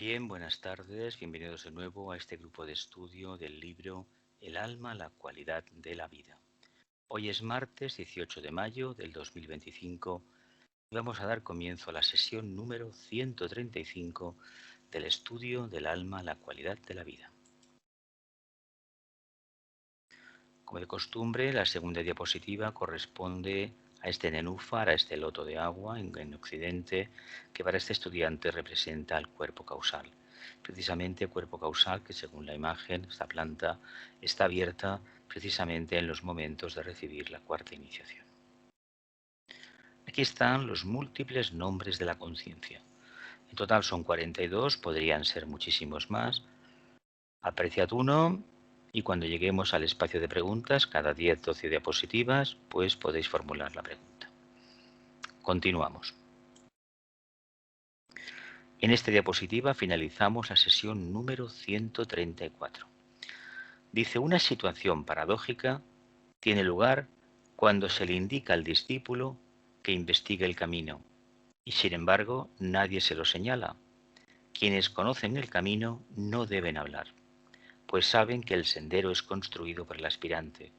Bien, buenas tardes, bienvenidos de nuevo a este grupo de estudio del libro El alma, la cualidad de la vida. Hoy es martes 18 de mayo del 2025 y vamos a dar comienzo a la sesión número 135 del estudio del alma, la cualidad de la vida. Como de costumbre, la segunda diapositiva corresponde a este nenúfar, a este loto de agua en Occidente, que para este estudiante representa el cuerpo causal. Precisamente cuerpo causal que según la imagen, esta planta está abierta precisamente en los momentos de recibir la cuarta iniciación. Aquí están los múltiples nombres de la conciencia. En total son 42, podrían ser muchísimos más. Apreciad uno y cuando lleguemos al espacio de preguntas, cada 10-12 diapositivas, pues podéis formular la pregunta. Continuamos. En esta diapositiva finalizamos la sesión número 134. Dice, una situación paradójica tiene lugar cuando se le indica al discípulo que investigue el camino y sin embargo nadie se lo señala. Quienes conocen el camino no deben hablar, pues saben que el sendero es construido por el aspirante,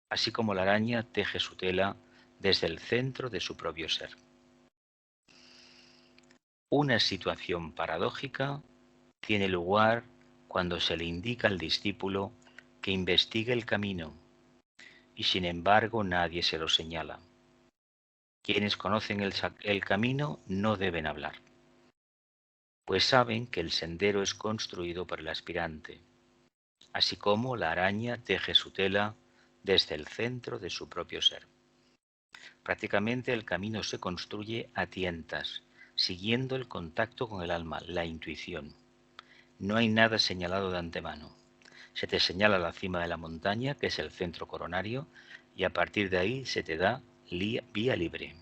así como la araña teje su tela desde el centro de su propio ser. Una situación paradójica tiene lugar cuando se le indica al discípulo que investigue el camino y sin embargo nadie se lo señala. Quienes conocen el camino no deben hablar, pues saben que el sendero es construido por el aspirante, así como la araña teje su tela desde el centro de su propio ser. Prácticamente el camino se construye a tientas, siguiendo el contacto con el alma, la intuición. No hay nada señalado de antemano. Se te señala la cima de la montaña, que es el centro coronario, y a partir de ahí se te da vía libre.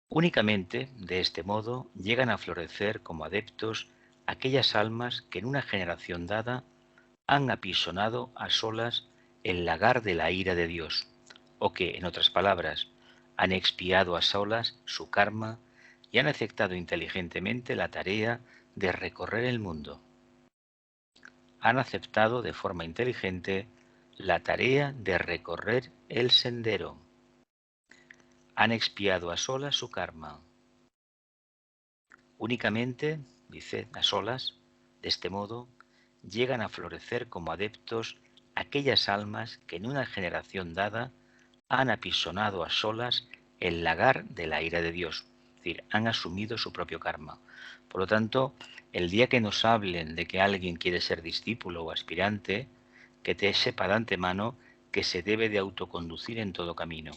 Únicamente, de este modo, llegan a florecer como adeptos aquellas almas que en una generación dada han apisonado a solas el lagar de la ira de Dios, o que, en otras palabras, han expiado a solas su karma y han aceptado inteligentemente la tarea de recorrer el mundo. Han aceptado de forma inteligente la tarea de recorrer el sendero. Han expiado a solas su karma. Únicamente, dice, a solas, de este modo, llegan a florecer como adeptos aquellas almas que en una generación dada han apisonado a solas el lagar de la ira de Dios, es decir, han asumido su propio karma. Por lo tanto, el día que nos hablen de que alguien quiere ser discípulo o aspirante, que te sepa de antemano que se debe de autoconducir en todo camino,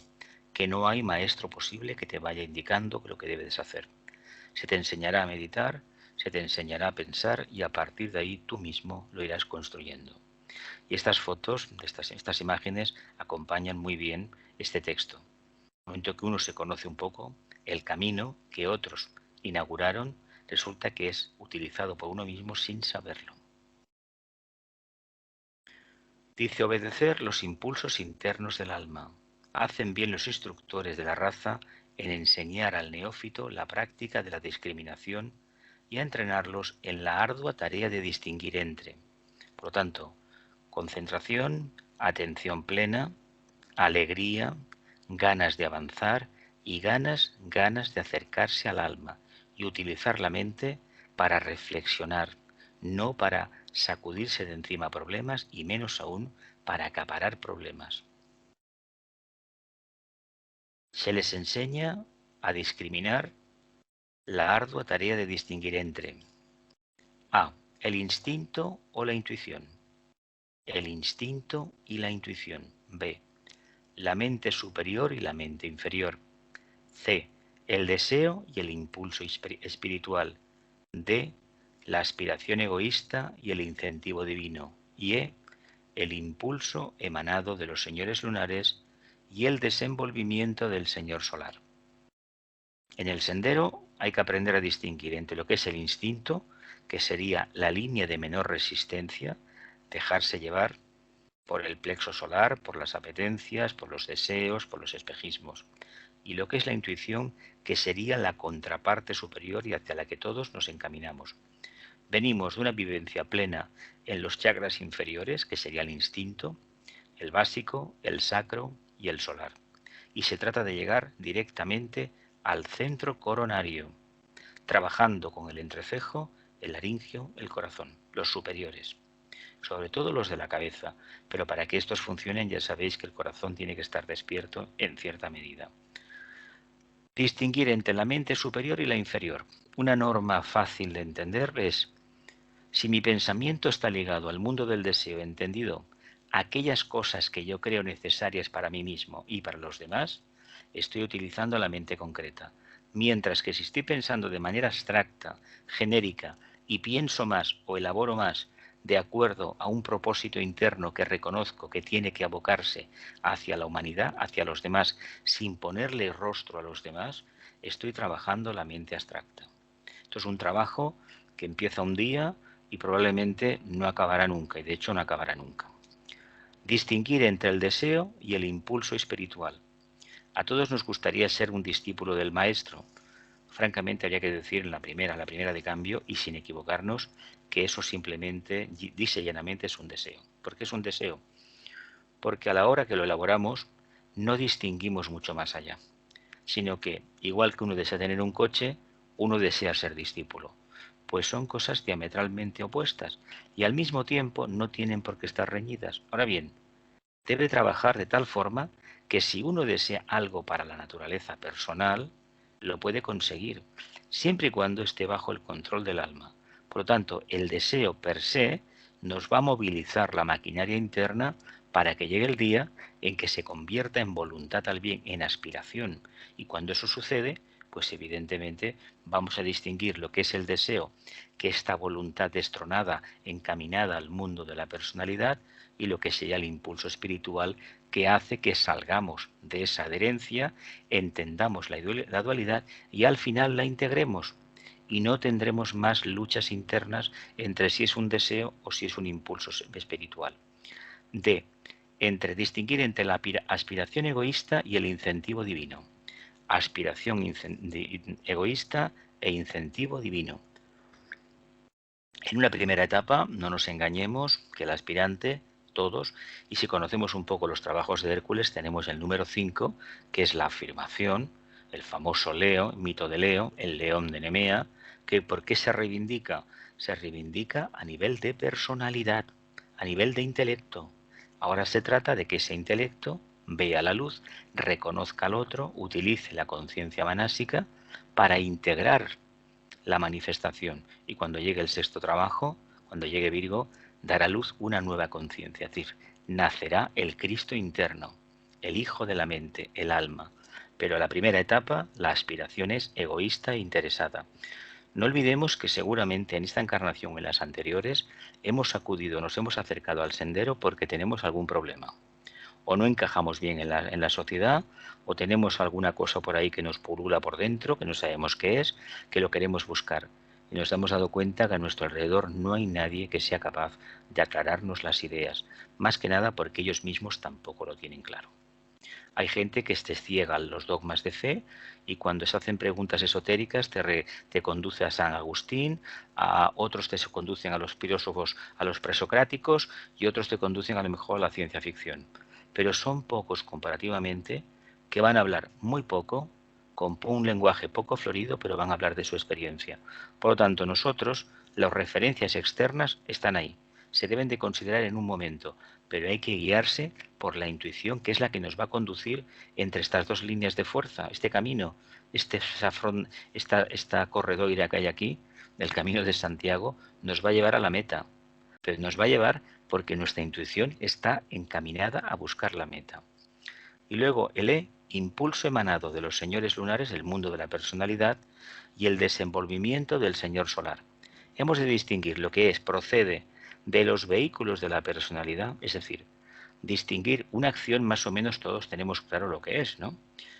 que no hay maestro posible que te vaya indicando lo que debes hacer. Se te enseñará a meditar, se te enseñará a pensar y a partir de ahí tú mismo lo irás construyendo. Y estas fotos, estas imágenes, acompañan muy bien este texto. En el momento que uno se conoce un poco, el camino que otros inauguraron resulta que es utilizado por uno mismo sin saberlo. Dice obedecer los impulsos internos del alma. Hacen bien los instructores de la raza en enseñar al neófito la práctica de la discriminación y a entrenarlos en la ardua tarea de distinguir entre, por lo tanto, concentración, atención plena, alegría, ganas de avanzar y ganas de acercarse al alma y utilizar la mente para reflexionar, no para sacudirse de encima problemas y menos aún para acaparar problemas. Se les enseña a discriminar la ardua tarea de distinguir entre A. El instinto o la intuición. El instinto y la intuición. B. La mente superior y la mente inferior. C. El deseo y el impulso espiritual. D. La aspiración egoísta y el incentivo divino. Y E. El impulso emanado de los señores lunares y el desenvolvimiento del señor solar. En el sendero hay que aprender a distinguir entre lo que es el instinto, que sería la línea de menor resistencia, dejarse llevar por el plexo solar, por las apetencias, por los deseos, por los espejismos. y lo que es la intuición, que sería la contraparte superior y hacia la que todos nos encaminamos. Venimos de una vivencia plena en los chakras inferiores, que sería el instinto, el básico, el sacro y el solar. Y se trata de llegar directamente al centro coronario, trabajando con el entrecejo, el laringio, el corazón, los superiores, sobre todo los de la cabeza, pero para que estos funcionen ya sabéis que el corazón tiene que estar despierto en cierta medida. Distinguir entre la mente superior y la inferior. Una norma fácil de entender es: si mi pensamiento está ligado al mundo del deseo, entendido aquellas cosas que yo creo necesarias para mí mismo y para los demás, estoy utilizando la mente concreta. Mientras que si estoy pensando de manera abstracta, genérica, y pienso más o elaboro más de acuerdo a un propósito interno que reconozco que tiene que abocarse hacia la humanidad, hacia los demás, sin ponerle rostro a los demás, estoy trabajando la mente abstracta. Esto es un trabajo que empieza un día y probablemente no acabará nunca, y de hecho no acabará nunca. Distinguir entre el deseo y el impulso espiritual. A todos nos gustaría ser un discípulo del maestro. Francamente habría que decir en la primera de cambio, y sin equivocarnos, que eso simplemente, dice llanamente, es un deseo. ¿Por qué es un deseo? Porque a la hora que lo elaboramos no distinguimos mucho más allá, sino que, igual que uno desea tener un coche, uno desea ser discípulo. Pues son cosas diametralmente opuestas y al mismo tiempo no tienen por qué estar reñidas. Ahora bien, debe trabajar de tal forma que si uno desea algo para la naturaleza personal, lo puede conseguir, siempre y cuando esté bajo el control del alma. Por lo tanto, el deseo per se nos va a movilizar la maquinaria interna para que llegue el día en que se convierta en voluntad al bien, en aspiración. Y cuando eso sucede, pues evidentemente vamos a distinguir lo que es el deseo, que esta voluntad destronada, encaminada al mundo de la personalidad, y lo que sería el impulso espiritual, que hace que salgamos de esa adherencia, entendamos la dualidad y al final la integremos. Y no tendremos más luchas internas entre si es un deseo o si es un impulso espiritual. D. Distinguir entre la aspiración egoísta y el incentivo divino. Aspiración egoísta e incentivo divino. En una primera etapa, no nos engañemos, que el aspirante, todos, y si conocemos un poco los trabajos de Hércules, tenemos el número 5, que es la afirmación, el famoso Leo, mito de Leo, el león de Nemea, que ¿por qué se reivindica? Se reivindica a nivel de personalidad, a nivel de intelecto. Ahora se trata de que ese intelecto vea la luz, reconozca al otro, utilice la conciencia manásica para integrar la manifestación, y cuando llegue el sexto trabajo, cuando llegue Virgo, dará luz una nueva conciencia, es decir, nacerá el Cristo interno, el hijo de la mente, el alma. Pero la primera etapa, la aspiración es egoísta e interesada. No olvidemos que seguramente en esta encarnación o en las anteriores hemos acudido, nos hemos acercado al sendero porque tenemos algún problema. O no encajamos bien en la sociedad, o tenemos alguna cosa por ahí que nos pulula por dentro, que no sabemos qué es, que lo queremos buscar. Y nos hemos dado cuenta que a nuestro alrededor no hay nadie que sea capaz de aclararnos las ideas, más que nada porque ellos mismos tampoco lo tienen claro. Hay gente que esté ciega a los dogmas de fe y cuando se hacen preguntas esotéricas te conduce a San Agustín, a otros te conducen a los filósofos, a los presocráticos, y otros te conducen a lo mejor a la ciencia ficción. Pero son pocos comparativamente que van a hablar muy poco, con un lenguaje poco florido, pero van a hablar de su experiencia. Por lo tanto, nosotros, las referencias externas están ahí. Se deben de considerar en un momento, pero hay que guiarse por la intuición, que es la que nos va a conducir entre estas dos líneas de fuerza, este camino, esta corredoira que hay aquí, el camino de Santiago, nos va a llevar a la meta, pero nos va a llevar porque nuestra intuición está encaminada a buscar la meta. Y luego el E, impulso emanado de los señores lunares, el mundo de la personalidad, y el desenvolvimiento del señor solar. Hemos de distinguir lo que procede de los vehículos de la personalidad, es decir, distinguir una acción más o menos todos tenemos claro lo que es, ¿no?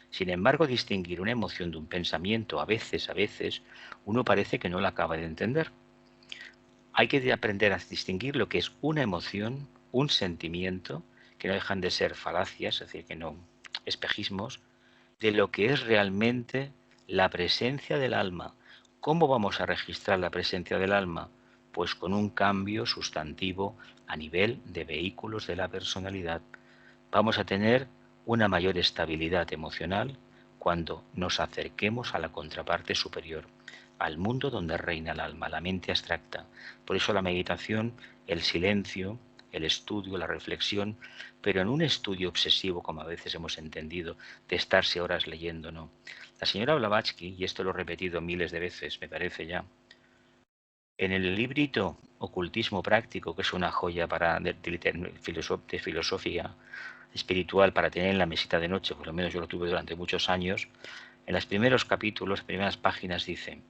Sin embargo, distinguir una emoción de un pensamiento a veces, uno parece que no la acaba de entender. Hay que aprender a distinguir lo que es una emoción, un sentimiento, que no dejan de ser falacias, es decir, que no espejismos, de lo que es realmente la presencia del alma. ¿Cómo vamos a registrar la presencia del alma? Pues con un cambio sustantivo a nivel de vehículos de la personalidad. Vamos a tener una mayor estabilidad emocional cuando nos acerquemos a la contraparte superior, al mundo donde reina el alma, la mente abstracta. Por eso la meditación, el silencio, el estudio, la reflexión, pero en un estudio obsesivo, como a veces hemos entendido, de estarse horas leyendo, no. La señora Blavatsky, y esto lo he repetido miles de veces, me parece ya, en el librito Ocultismo Práctico, que es una joya de filosofía espiritual para tener en la mesita de noche, por lo menos yo lo tuve durante muchos años, en los primeros capítulos, primeras páginas dice: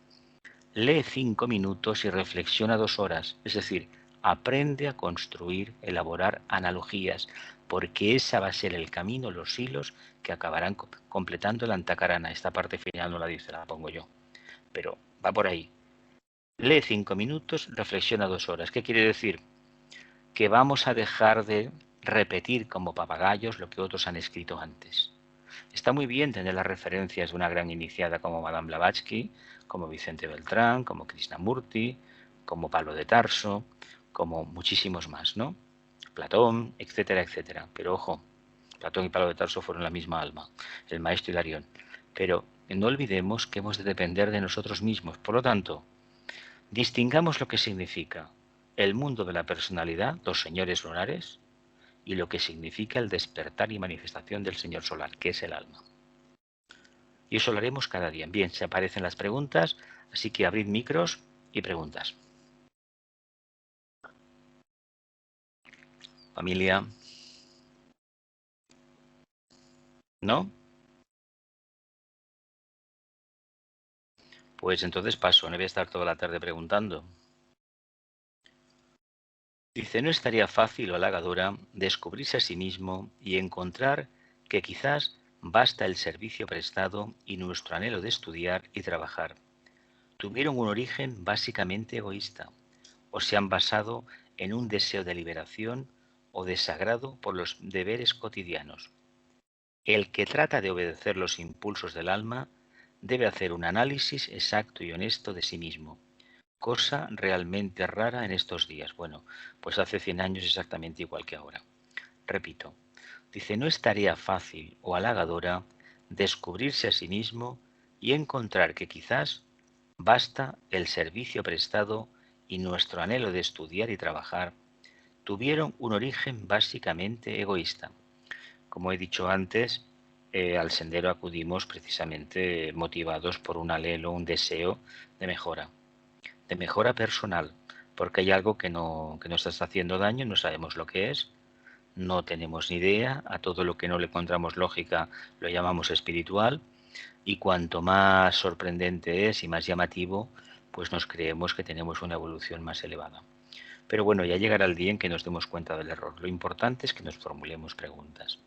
lee 5 minutos y reflexiona 2 horas, es decir, aprende a construir, elaborar analogías, porque esa va a ser el camino, los hilos que acabarán completando el antacarana. Esta parte final no la dice, la pongo yo, pero va por ahí. Lee 5 minutos, reflexiona 2 horas. ¿Qué quiere decir? Que vamos a dejar de repetir como papagayos lo que otros han escrito antes. Está muy bien tener las referencias de una gran iniciada como Madame Blavatsky, como Vicente Beltrán, como Krishnamurti, como Pablo de Tarso, como muchísimos más, ¿no? Platón, etcétera, etcétera. Pero ojo, Platón y Pablo de Tarso fueron la misma alma, el maestro Hilarión. Pero no olvidemos que hemos de depender de nosotros mismos. Por lo tanto, distingamos lo que significa el mundo de la personalidad, los señores lunares, y lo que significa el despertar y manifestación del señor solar, que es el alma. Y eso lo haremos cada día. Bien, se aparecen las preguntas, así que abrid micros y preguntas. Familia. ¿No? Pues entonces paso, no voy a estar toda la tarde preguntando. Dice, ¿no estaría fácil o halagadora descubrirse a sí mismo y encontrar que quizás basta el servicio prestado y nuestro anhelo de estudiar y trabajar tuvieron un origen básicamente egoísta o se han basado en un deseo de liberación o desagrado por los deberes cotidianos? El que trata de obedecer los impulsos del alma debe hacer un análisis exacto y honesto de sí mismo, cosa realmente rara en estos días. Bueno, pues hace 100 años exactamente igual que ahora. Repito, dice, no es tarea fácil o halagadora descubrirse a sí mismo y encontrar que quizás basta el servicio prestado y nuestro anhelo de estudiar y trabajar tuvieron un origen básicamente egoísta. Como he dicho antes, al sendero acudimos precisamente motivados por un anhelo, un deseo de mejora personal, porque hay algo que nos está haciendo daño, no sabemos lo que es, no tenemos ni idea, a todo lo que no le encontramos lógica lo llamamos espiritual, y cuanto más sorprendente es y más llamativo, pues nos creemos que tenemos una evolución más elevada. Pero bueno, ya llegará el día en que nos demos cuenta del error. Lo importante es que nos formulemos preguntas.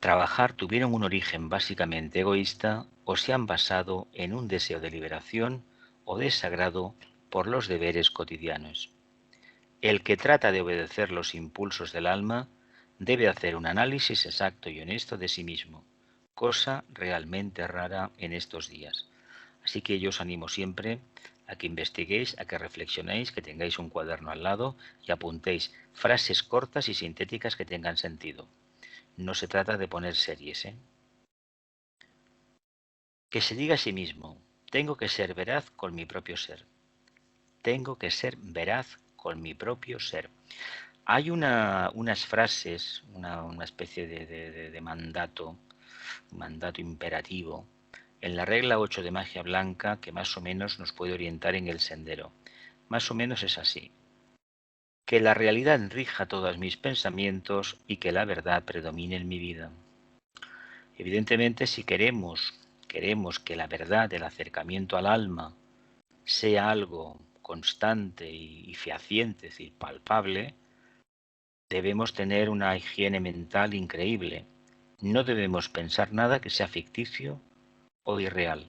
Trabajar tuvieron un origen básicamente egoísta o se han basado en un deseo de liberación o desagrado por los deberes cotidianos. El que trata de obedecer los impulsos del alma debe hacer un análisis exacto y honesto de sí mismo, cosa realmente rara en estos días. Así que yo os animo siempre a que investiguéis, a que reflexionéis, que tengáis un cuaderno al lado y apuntéis frases cortas y sintéticas que tengan sentido. No se trata de poner series, ¿eh? Que se diga a sí mismo, tengo que ser veraz con mi propio ser. Tengo que ser veraz con mi propio ser. Hay unas frases, una especie de mandato, mandato imperativo, en la regla 8 de magia blanca que más o menos nos puede orientar en el sendero. Más o menos es así. Que la realidad rija todos mis pensamientos y que la verdad predomine en mi vida. Evidentemente, si queremos que la verdad del acercamiento al alma sea algo constante y fehaciente, es decir, palpable, debemos tener una higiene mental increíble. No debemos pensar nada que sea ficticio o irreal.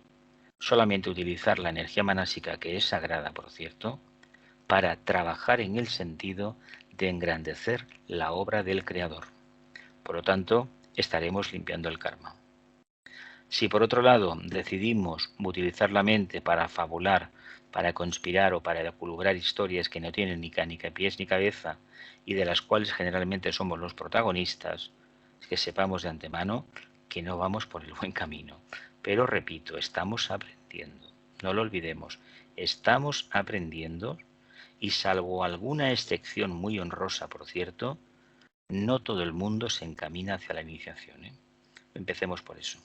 Solamente utilizar la energía manásica, que es sagrada, por cierto, para trabajar en el sentido de engrandecer la obra del Creador. Por lo tanto, estaremos limpiando el karma. Si por otro lado decidimos utilizar la mente para fabular, para conspirar o para elucubrar historias que no tienen ni pies ni cabeza y de las cuales generalmente somos los protagonistas, que sepamos de antemano que no vamos por el buen camino. Pero repito, estamos aprendiendo, no lo olvidemos, estamos aprendiendo y salvo alguna excepción muy honrosa, por cierto, no todo el mundo se encamina hacia la iniciación, ¿eh? Empecemos por eso.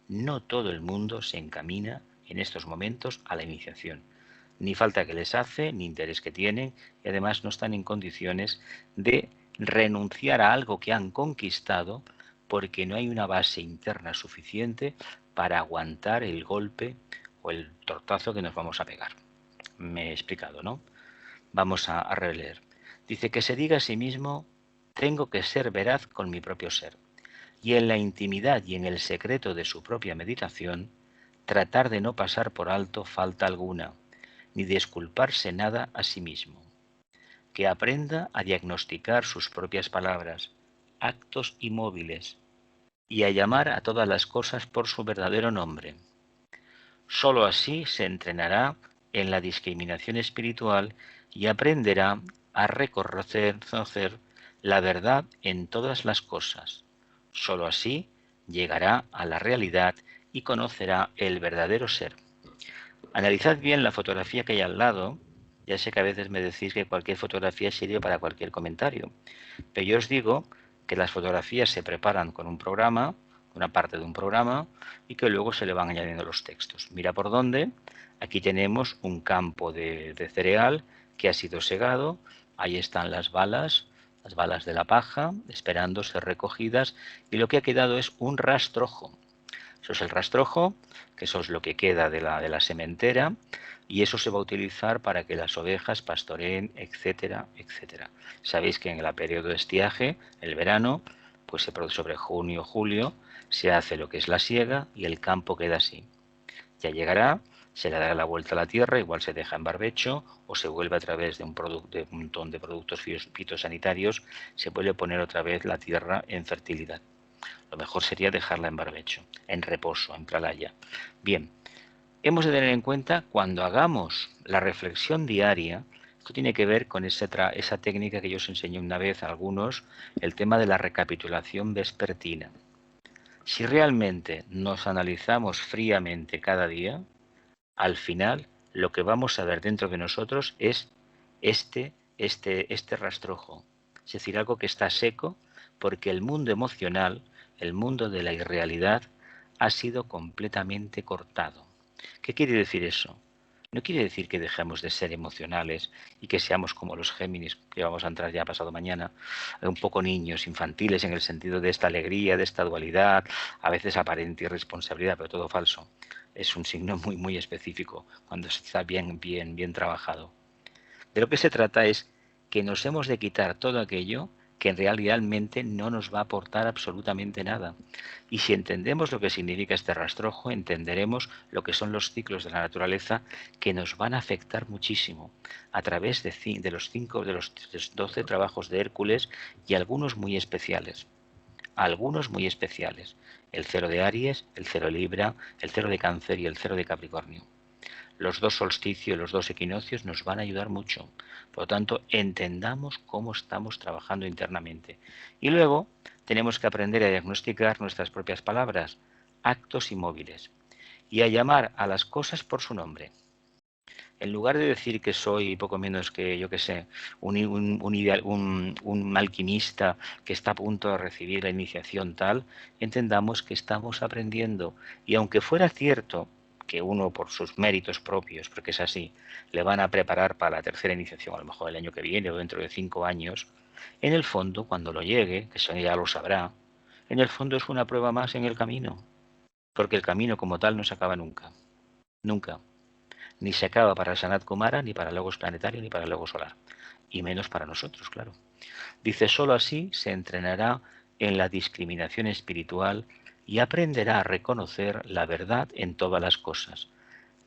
No todo el mundo se encamina en estos momentos a la iniciación. Ni falta que les hace, ni interés que tienen, y además no están en condiciones de renunciar a algo que han conquistado porque no hay una base interna suficiente para aguantar el golpe o el tortazo que nos vamos a pegar. Me he explicado, ¿no? Vamos a releer. Dice que se diga a sí mismo, tengo que ser veraz con mi propio ser. Y en la intimidad y en el secreto de su propia meditación, tratar de no pasar por alto falta alguna, ni disculparse nada a sí mismo. Que aprenda a diagnosticar sus propias palabras, actos y móviles, y a llamar a todas las cosas por su verdadero nombre. Sólo así se entrenará en la discriminación espiritual y aprenderá a reconocer la verdad en todas las cosas. Sólo así llegará a la realidad y conocerá el verdadero ser. Analizad bien la fotografía que hay al lado. Ya sé que a veces me decís que cualquier fotografía sirve para cualquier comentario, pero yo os digo que las fotografías se preparan con un programa, una parte de un programa, y que luego se le van añadiendo los textos. Mira por dónde. Aquí tenemos un campo de cereal que ha sido segado. Ahí están las balas de la paja, esperando ser recogidas, y lo que ha quedado es un rastrojo. Eso es el rastrojo, que eso es lo que queda de la sementera, y eso se va a utilizar para que las ovejas pastoreen, etcétera, etcétera. Sabéis que en el periodo de estiaje, el verano, pues se produce sobre junio, julio, se hace lo que es la siega y el campo queda así. Ya llegará, se le dará la vuelta a la tierra, igual se deja en barbecho o se vuelve a través de un montón de productos fitosanitarios, se puede poner otra vez la tierra en fertilidad. Lo mejor sería dejarla en barbecho, en reposo, en pralaya. Bien, hemos de tener en cuenta cuando hagamos la reflexión diaria, esto tiene que ver con esa técnica que yo os enseñé una vez a algunos, el tema de la recapitulación vespertina. Si realmente nos analizamos fríamente cada día, al final lo que vamos a ver dentro de nosotros es este rastrojo, es decir, algo que está seco porque el mundo emocional, el mundo de la irrealidad, ha sido completamente cortado. ¿Qué quiere decir eso? No quiere decir que dejemos de ser emocionales y que seamos como los Géminis, que vamos a entrar ya pasado mañana, un poco niños, infantiles en el sentido de esta alegría, de esta dualidad, a veces aparente irresponsabilidad, pero todo falso. Es un signo muy, muy específico cuando está bien trabajado. De lo que se trata es que nos hemos de quitar todo aquello que realmente no nos va a aportar absolutamente nada. Y si entendemos lo que significa este rastrojo, entenderemos lo que son los ciclos de la naturaleza que nos van a afectar muchísimo a través de los 12 trabajos de Hércules y algunos muy especiales. Algunos muy especiales. El cero de Aries, el cero de Libra, el cero de Cáncer y el cero de Capricornio. Los dos solsticios y los dos equinoccios nos van a ayudar mucho. Por lo tanto, entendamos cómo estamos trabajando internamente. Y luego tenemos que aprender a diagnosticar nuestras propias palabras, actos y móviles, y a llamar a las cosas por su nombre. En lugar de decir que soy poco menos que, yo que sé, un alquimista que está a punto de recibir la iniciación tal, entendamos que estamos aprendiendo. Y aunque fuera cierto que uno por sus méritos propios, porque es así, le van a preparar para la tercera iniciación, a lo mejor el año que viene o dentro de 5 años, en el fondo, cuando lo llegue, que eso ya lo sabrá, en el fondo es una prueba más en el camino, porque el camino como tal no se acaba nunca, nunca. Ni se acaba para el Sanat Kumara, ni para el Logos planetario, ni para el Logos solar. Y menos para nosotros, claro. Dice, sólo así se entrenará en la discriminación espiritual y aprenderá a reconocer la verdad en todas las cosas.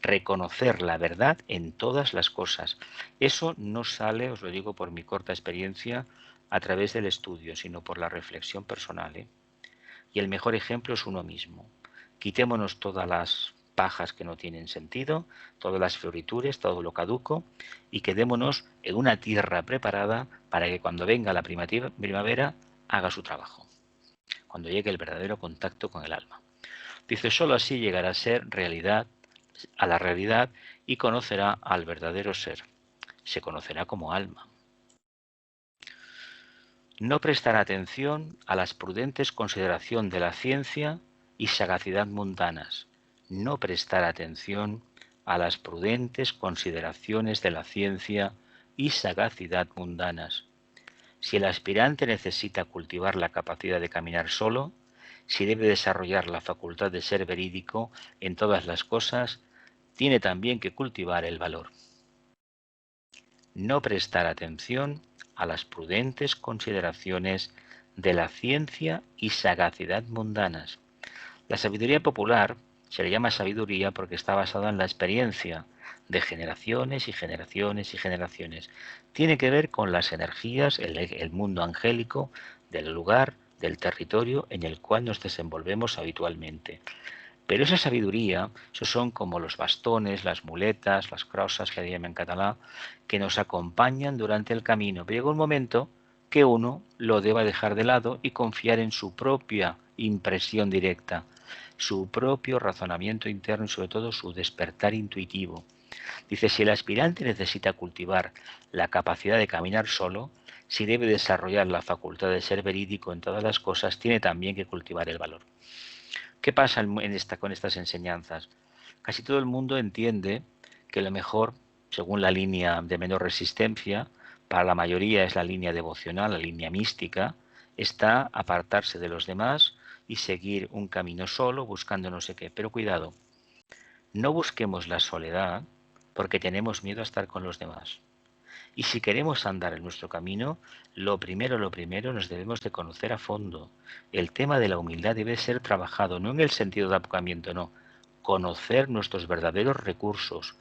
Reconocer la verdad en todas las cosas. Eso no sale, os lo digo por mi corta experiencia, a través del estudio, sino por la reflexión personal, ¿eh? y el mejor ejemplo es uno mismo. Quitémonos todas las pajas que no tienen sentido, todas las florituras, todo lo caduco, y quedémonos en una tierra preparada para que cuando venga la primavera haga su trabajo, cuando llegue el verdadero contacto con el alma. Dice, sólo así llegará a ser realidad, a la realidad, y conocerá al verdadero ser. Se conocerá como alma. No prestará atención a las prudentes consideraciones de la ciencia y sagacidad mundanas. No prestar atención a las prudentes consideraciones de la ciencia y sagacidad mundanas. Si el aspirante necesita cultivar la capacidad de caminar solo, si debe desarrollar la facultad de ser verídico en todas las cosas, tiene también que cultivar el valor. No prestar atención a las prudentes consideraciones de la ciencia y sagacidad mundanas. La sabiduría popular se le llama sabiduría porque está basada en la experiencia de generaciones y generaciones y generaciones. Tiene que ver con las energías, el mundo angélico del lugar, del territorio en el cual nos desenvolvemos habitualmente. Pero esa sabiduría, esos son como los bastones, las muletas, las crosas que llaman en catalán, que nos acompañan durante el camino. Pero llega un momento que uno lo deba dejar de lado y confiar en su propia impresión directa, su propio razonamiento interno y sobre todo su despertar intuitivo. Dice, si el aspirante necesita cultivar la capacidad de caminar solo, si debe desarrollar la facultad de ser verídico en todas las cosas, tiene también que cultivar el valor. ¿Qué pasa con estas enseñanzas? Casi todo el mundo entiende que lo mejor, según la línea de menor resistencia, para la mayoría es la línea devocional, la línea mística, está apartarse de los demás y seguir un camino solo buscando no sé qué. Pero cuidado, no busquemos la soledad porque tenemos miedo a estar con los demás. Y si queremos andar en nuestro camino, lo primero, nos debemos de conocer a fondo. El tema de la humildad debe ser trabajado, no en el sentido de apocamiento, no. Conocer nuestros verdaderos recursos.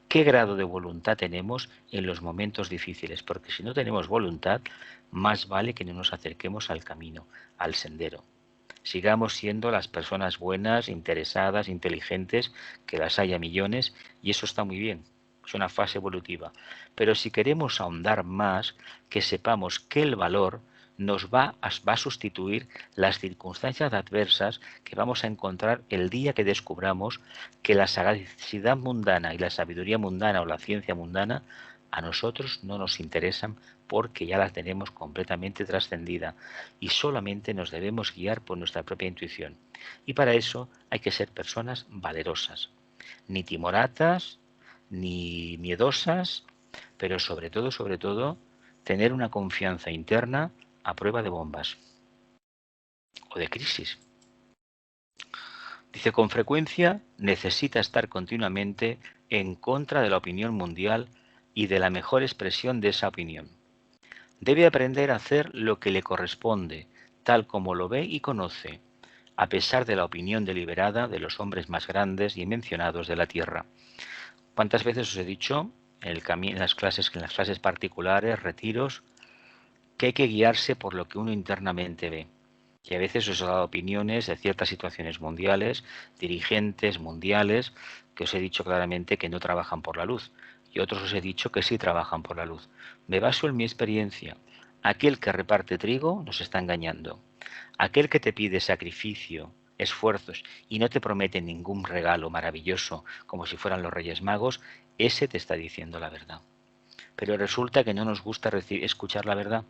¿Qué grado de voluntad tenemos en los momentos difíciles? Porque si no tenemos voluntad, más vale que no nos acerquemos al camino, al sendero. Sigamos siendo las personas buenas, interesadas, inteligentes, que las haya millones, y eso está muy bien. Es una fase evolutiva. Pero si queremos ahondar más, que sepamos que el valor nos va a sustituir las circunstancias adversas que vamos a encontrar el día que descubramos que la sagacidad mundana y la sabiduría mundana o la ciencia mundana a nosotros no nos interesan porque ya las tenemos completamente trascendida y solamente nos debemos guiar por nuestra propia intuición. Y para eso hay que ser personas valerosas, ni timoratas, ni miedosas, pero sobre todo, tener una confianza interna a prueba de bombas o de crisis. Dice, con frecuencia necesita estar continuamente en contra de la opinión mundial y de la mejor expresión de esa opinión. Debe aprender a hacer lo que le corresponde, tal como lo ve y conoce, a pesar de la opinión deliberada de los hombres más grandes y mencionados de la tierra. ¿Cuántas veces os he dicho en las clases particulares, retiros, que hay que guiarse por lo que uno internamente ve? Y a veces os he dado opiniones de ciertas situaciones mundiales, dirigentes mundiales, que os he dicho claramente que no trabajan por la luz. Y otros os he dicho que sí trabajan por la luz. Me baso en mi experiencia. Aquel que reparte trigo nos está engañando. Aquel que te pide sacrificio, esfuerzos y no te promete ningún regalo maravilloso como si fueran los Reyes Magos, ese te está diciendo la verdad. Pero resulta que no nos gusta escuchar la verdad.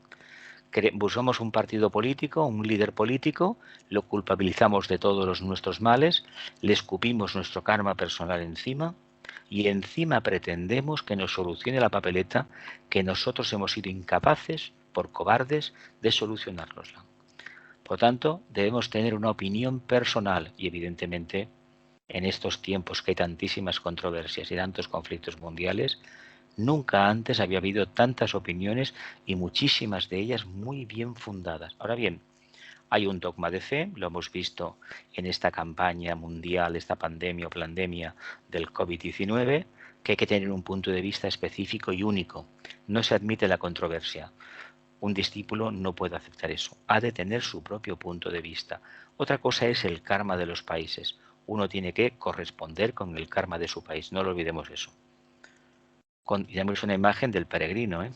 Buscamos un partido político, un líder político, lo culpabilizamos de todos nuestros males, le escupimos nuestro karma personal encima y encima pretendemos que nos solucione la papeleta que nosotros hemos sido incapaces, por cobardes, de solucionárnosla. Por tanto, debemos tener una opinión personal y evidentemente en estos tiempos que hay tantísimas controversias y tantos conflictos mundiales, nunca antes había habido tantas opiniones y muchísimas de ellas muy bien fundadas. Ahora bien, hay un dogma de fe, lo hemos visto en esta campaña mundial, esta pandemia o pandemia del COVID-19, que hay que tener un punto de vista específico y único. No se admite la controversia. Un discípulo no puede aceptar eso, ha de tener su propio punto de vista. Otra cosa es el karma de los países. Uno tiene que corresponder con el karma de su país, no lo olvidemos eso. Tenemos una imagen del peregrino, ¿eh?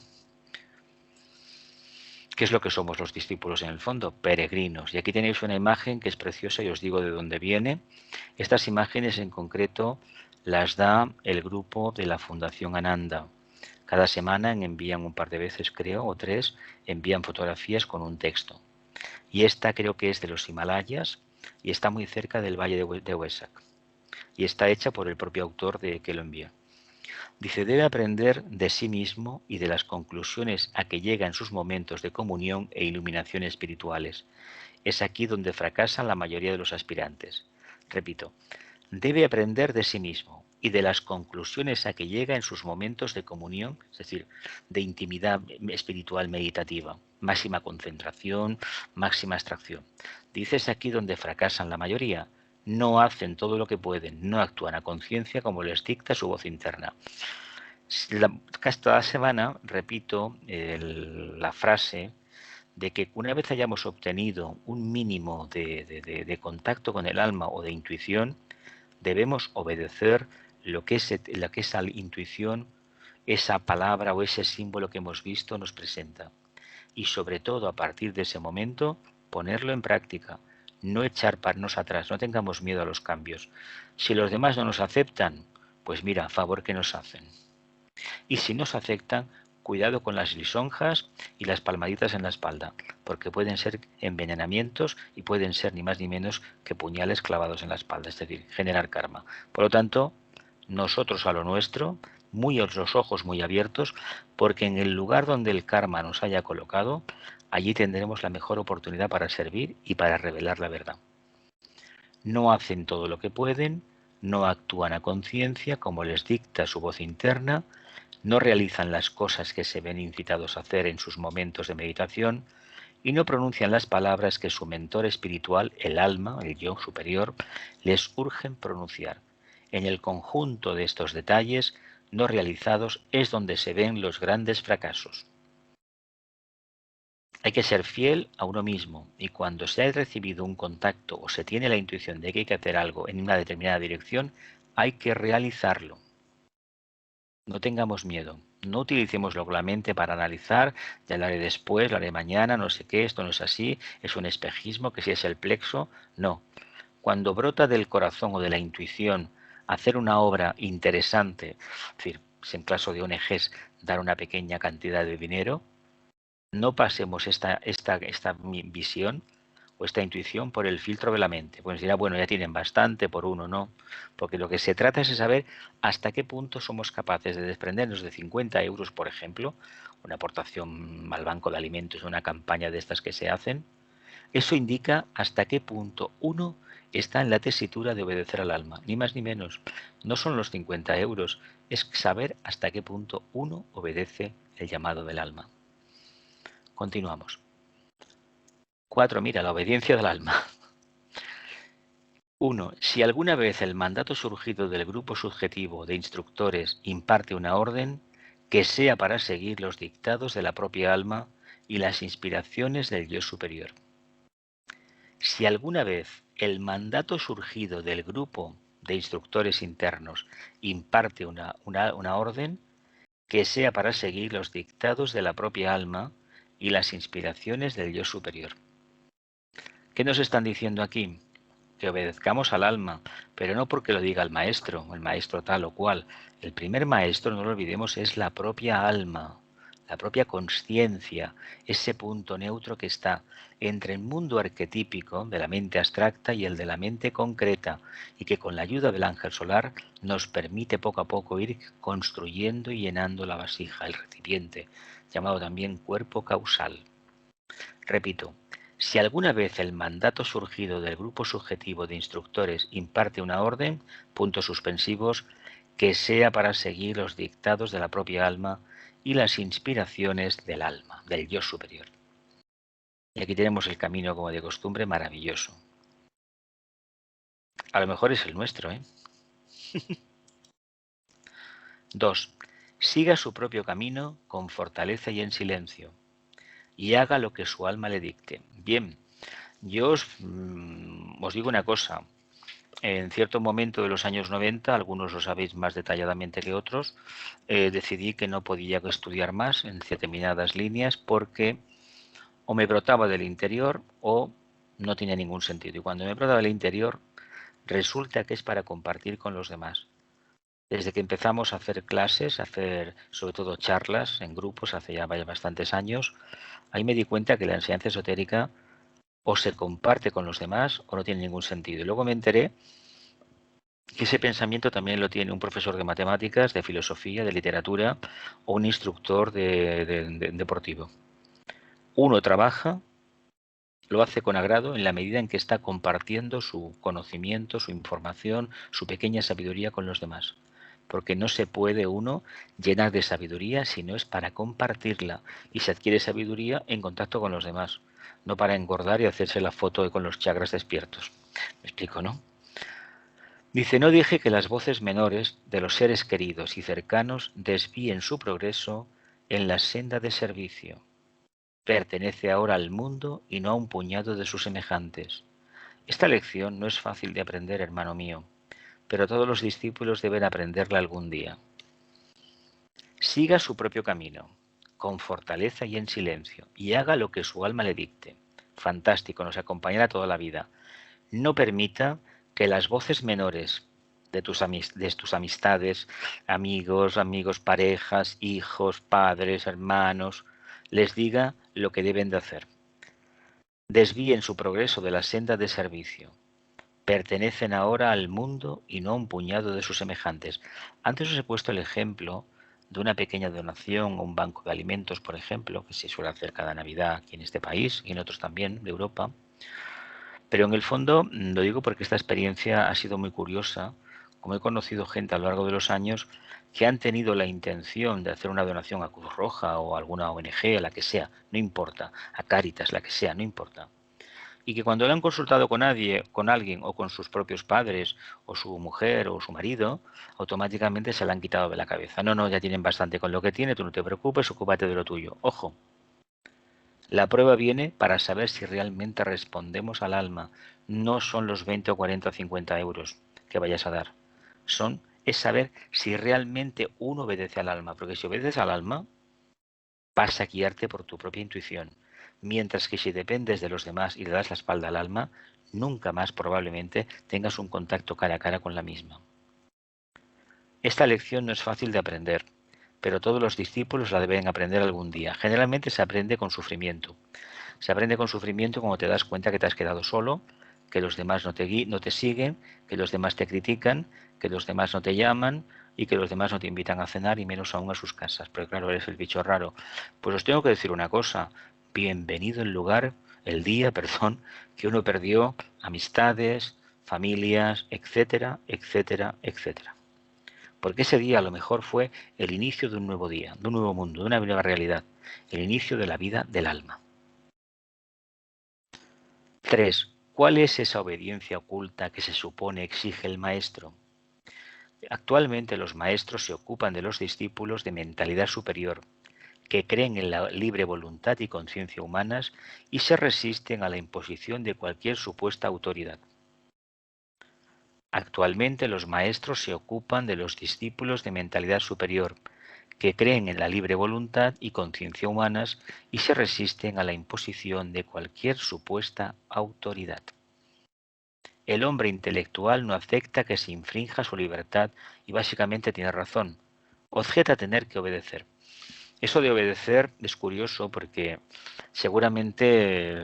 ¿Qué es lo que somos los discípulos en el fondo? Peregrinos. Y aquí tenéis una imagen que es preciosa y os digo de dónde viene. Estas imágenes en concreto las da el grupo de la Fundación Ananda. Cada semana envían un par de veces, creo, o 3, envían fotografías con un texto. Y esta creo que es de los Himalayas y está muy cerca del valle de Wesak. Y está hecha por el propio autor que lo envía. Dice, debe aprender de sí mismo y de las conclusiones a que llega en sus momentos de comunión e iluminación espirituales. Es aquí donde fracasan la mayoría de los aspirantes. Repito, debe aprender de sí mismo y de las conclusiones a que llega en sus momentos de comunión, es decir, de intimidad espiritual meditativa, máxima concentración, máxima abstracción. Dice, es aquí donde fracasan la mayoría. No hacen todo lo que pueden, no actúan a conciencia como les dicta su voz interna. Cada semana repito la frase de que una vez hayamos obtenido un mínimo de contacto con el alma o de intuición, debemos obedecer lo que esa intuición, esa palabra o ese símbolo que hemos visto nos presenta. Y sobre todo a partir de ese momento, ponerlo en práctica, no echar parnos atrás, no tengamos miedo a los cambios. Si los demás no nos aceptan, pues mira, favor que nos hacen. Y si nos aceptan, cuidado con las lisonjas y las palmaditas en la espalda, porque pueden ser envenenamientos y pueden ser ni más ni menos que puñales clavados en la espalda, es decir, generar karma. Por lo tanto, nosotros a lo nuestro, los ojos muy abiertos, porque en el lugar donde el karma nos haya colocado, allí tendremos la mejor oportunidad para servir y para revelar la verdad. No hacen todo lo que pueden, no actúan a conciencia como les dicta su voz interna, no realizan las cosas que se ven incitados a hacer en sus momentos de meditación y no pronuncian las palabras que su mentor espiritual, el alma, el yo superior, les urgen pronunciar. En el conjunto de estos detalles no realizados es donde se ven los grandes fracasos. Hay que ser fiel a uno mismo y cuando se ha recibido un contacto o se tiene la intuición de que hay que hacer algo en una determinada dirección, hay que realizarlo. No tengamos miedo, no utilicemos la mente para analizar, ya lo haré después, lo haré mañana, no sé qué, esto no es así, es un espejismo, que si es el plexo, no. Cuando brota del corazón o de la intuición hacer una obra interesante, es decir, si en caso de ONGs dar una pequeña cantidad de dinero, no pasemos esta visión o esta intuición por el filtro de la mente. Pues dirá, bueno, ya tienen bastante por uno, ¿no? Porque lo que se trata es de saber hasta qué punto somos capaces de desprendernos de 50 euros, por ejemplo, una aportación al banco de alimentos, una campaña de estas que se hacen. Eso indica hasta qué punto uno está en la tesitura de obedecer al alma, ni más ni menos. No son los 50 euros, es saber hasta qué punto uno obedece el llamado del alma. Continuamos. 4. Mira, la obediencia del alma. 1. Si alguna vez el mandato surgido del grupo subjetivo de instructores imparte una orden, que sea para seguir los dictados de la propia alma y las inspiraciones del yo superior. Si alguna vez el mandato surgido del grupo de instructores internos imparte una orden, que sea para seguir los dictados de la propia alma y las inspiraciones del yo superior. ¿Qué nos están diciendo aquí? Que obedezcamos al alma, pero no porque lo diga el maestro tal o cual. El primer maestro, no lo olvidemos, es la propia alma, la propia conciencia, ese punto neutro que está entre el mundo arquetípico de la mente abstracta y el de la mente concreta, y que con la ayuda del ángel solar nos permite poco a poco ir construyendo y llenando la vasija, el recipiente, llamado también cuerpo causal. Repito, si alguna vez el mandato surgido del grupo subjetivo de instructores imparte una orden, puntos suspensivos, que sea para seguir los dictados de la propia alma y las inspiraciones del alma, del yo superior. Y aquí tenemos el camino, como de costumbre, maravilloso. A lo mejor es el nuestro, ¿eh? 2. Siga su propio camino con fortaleza y en silencio. y haga lo que su alma le dicte. Bien, yo os digo una cosa. En cierto momento de los años 90, algunos lo sabéis más detalladamente que otros, decidí que no podía estudiar más en determinadas líneas porque o me brotaba del interior o no tenía ningún sentido. Y cuando me brotaba del interior, resulta que es para compartir con los demás. Desde que empezamos a hacer clases, a hacer sobre todo charlas en grupos hace ya bastantes años, ahí me di cuenta que la enseñanza esotérica o se comparte con los demás o no tiene ningún sentido. Y luego me enteré que ese pensamiento también lo tiene un profesor de matemáticas, de filosofía, de literatura o un instructor deportivo. Uno trabaja, lo hace con agrado en la medida en que está compartiendo su conocimiento, su información, su pequeña sabiduría con los demás. Porque no se puede uno llenar de sabiduría si no es para compartirla. Y se adquiere sabiduría en contacto con los demás, no para engordar y hacerse la foto con los chakras despiertos. ¿Me explico, no? Dice, no dije que las voces menores de los seres queridos y cercanos desvíen su progreso en la senda de servicio. Pertenece ahora al mundo y no a un puñado de sus semejantes. Esta lección no es fácil de aprender, hermano mío, pero todos los discípulos deben aprenderla algún día. Siga su propio camino, con fortaleza y en silencio, y haga lo que su alma le dicte. Fantástico, nos acompañará toda la vida. No permita que las voces menores de tus amistades, amigos, parejas, hijos, padres, hermanos, les diga lo que deben de hacer. Desvíen su progreso de la senda de servicio. Pertenecen ahora al mundo y no a un puñado de sus semejantes. Antes os he puesto el ejemplo de una pequeña donación a un banco de alimentos, por ejemplo, que se suele hacer cada Navidad aquí en este país y en otros también de Europa. Pero en el fondo lo digo porque esta experiencia ha sido muy curiosa, como he conocido gente a lo largo de los años que han tenido la intención de hacer una donación a Cruz Roja o a alguna ONG, a la que sea, no importa, a Cáritas, la que sea, no importa. Y que cuando le han consultado con nadie, con alguien o con sus propios padres o su mujer o su marido, automáticamente se la han quitado de la cabeza. No, no, ya tienen bastante con lo que tiene, tú no te preocupes, ocúpate de lo tuyo. Ojo, la prueba viene para saber si realmente respondemos al alma. No son los 20 o 40 o 50 euros que vayas a dar. Es saber si realmente uno obedece al alma. Porque si obedeces al alma, vas a guiarte por tu propia intuición. Mientras que si dependes de los demás y le das la espalda al alma, nunca más probablemente tengas un contacto cara a cara con la misma. Esta lección no es fácil de aprender, pero todos los discípulos la deben aprender algún día. Generalmente se aprende con sufrimiento. Se aprende con sufrimiento cuando te das cuenta que te has quedado solo, que los demás no te siguen, que los demás te critican, que los demás no te llaman y que los demás no te invitan a cenar y menos aún a sus casas. Pero claro, eres el bicho raro. Pues os tengo que decir una cosa. Bienvenido el día, perdón, que uno perdió amistades, familias, etcétera, etcétera, etcétera. Porque ese día a lo mejor fue el inicio de un nuevo día, de un nuevo mundo, de una nueva realidad, el inicio de la vida del alma. 3. ¿Cuál es esa obediencia oculta que se supone exige el maestro? Actualmente los maestros se ocupan de los discípulos de mentalidad superior, que creen en la libre voluntad y conciencia humanas y se resisten a la imposición de cualquier supuesta autoridad. Actualmente los maestros se ocupan de los discípulos de mentalidad superior, que creen en la libre voluntad y conciencia humanas y se resisten a la imposición de cualquier supuesta autoridad. El hombre intelectual no acepta que se infrinja su libertad y básicamente tiene razón. Objeta tener que obedecer. Eso de obedecer es curioso porque seguramente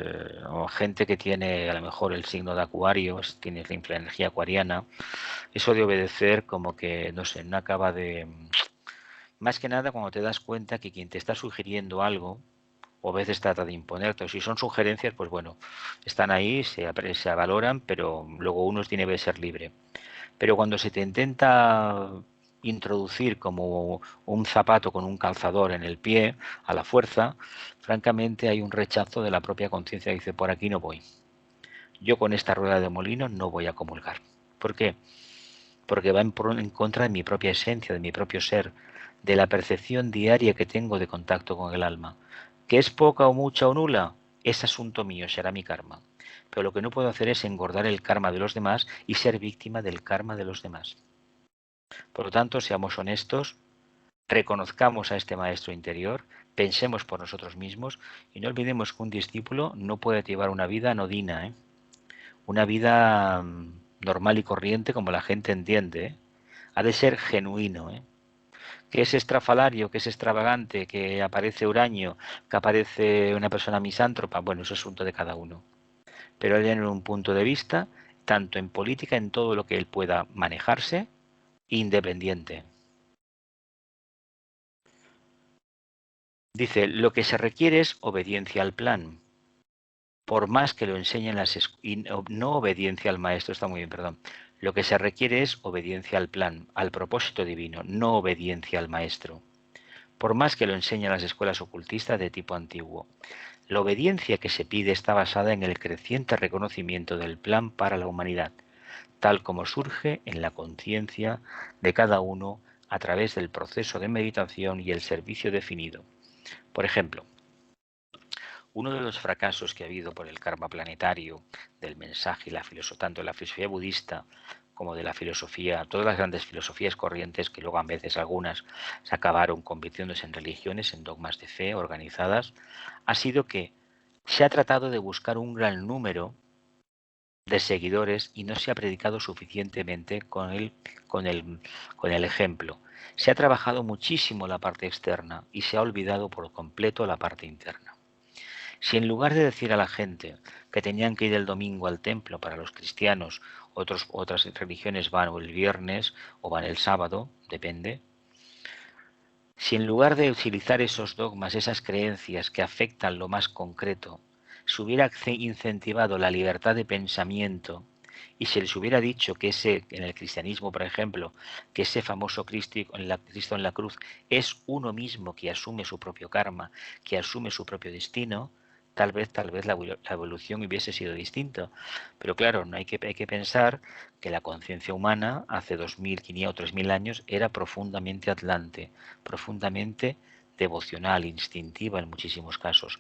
gente que tiene a lo mejor el signo de Acuario, tiene la energía acuariana, eso de obedecer como que, no sé, no acaba de... Más que nada cuando te das cuenta que quien te está sugiriendo algo, o a veces trata de imponerte, o si son sugerencias, pues bueno, están ahí, se valoran, pero luego uno tiene que ser libre. Pero cuando se te intenta introducir como un zapato con un calzador en el pie a la fuerza, francamente hay un rechazo de la propia conciencia que dice, por aquí no voy. Yo con esta rueda de molino no voy a comulgar. ¿Por qué? Porque va en contra de mi propia esencia, de mi propio ser, de la percepción diaria que tengo de contacto con el alma, ¿Que es poca o mucha o nula? Es asunto mío, será mi karma. Pero lo que no puedo hacer es engordar el karma de los demás y ser víctima del karma de los demás. Por lo tanto, seamos honestos, reconozcamos a este maestro interior, pensemos por nosotros mismos y no olvidemos que un discípulo no puede llevar una vida anodina, una vida normal y corriente como la gente entiende. Ha de ser genuino. Que es estrafalario, que es extravagante, que aparece huraño, que aparece una persona misántropa, bueno, eso es asunto de cada uno. Pero él tiene un punto de vista, tanto en política, en todo lo que él pueda manejarse, independiente. Dice, lo que se requiere es obediencia al plan. Por más que lo enseñen no obediencia al maestro, está muy bien, perdón. Lo que se requiere es obediencia al plan, al propósito divino, no obediencia al maestro. Por más que lo enseñen las escuelas ocultistas de tipo antiguo. La obediencia que se pide está basada en el creciente reconocimiento del plan para la humanidad, tal como surge en la conciencia de cada uno a través del proceso de meditación y el servicio definido. Por ejemplo, uno de los fracasos que ha habido por el karma planetario, del mensaje y la filosofía, tanto de la filosofía budista como de la filosofía, todas las grandes filosofías corrientes que luego a veces algunas se acabaron convirtiéndose en religiones, en dogmas de fe organizadas, ha sido que se ha tratado de buscar un gran número de seguidores y no se ha predicado suficientemente con el ejemplo. Se ha trabajado muchísimo la parte externa y se ha olvidado por completo la parte interna. Si en lugar de decir a la gente que tenían que ir el domingo al templo para los cristianos, otras religiones van o el viernes o van el sábado, depende, si en lugar de utilizar esos dogmas, esas creencias que afectan lo más concreto, se hubiera incentivado la libertad de pensamiento y se les hubiera dicho que en el cristianismo, por ejemplo, que ese famoso Cristo en la cruz es uno mismo que asume su propio karma, que asume su propio destino, tal vez la evolución hubiese sido distinta. Pero claro, no hay que pensar que la conciencia humana hace 2500 o 3000 años era profundamente atlante, profundamente devocional, instintiva en muchísimos casos,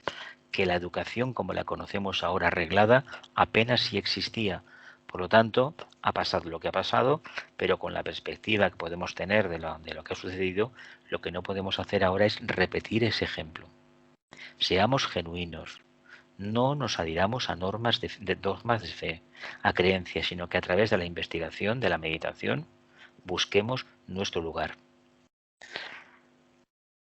que la educación como la conocemos ahora arreglada apenas sí existía. Por lo tanto, ha pasado lo que ha pasado, pero con la perspectiva que podemos tener de lo que ha sucedido, lo que no podemos hacer ahora es repetir ese ejemplo. Seamos genuinos, no nos adhiramos a dogmas de fe, a creencias, sino que a través de la investigación, de la meditación, busquemos nuestro lugar.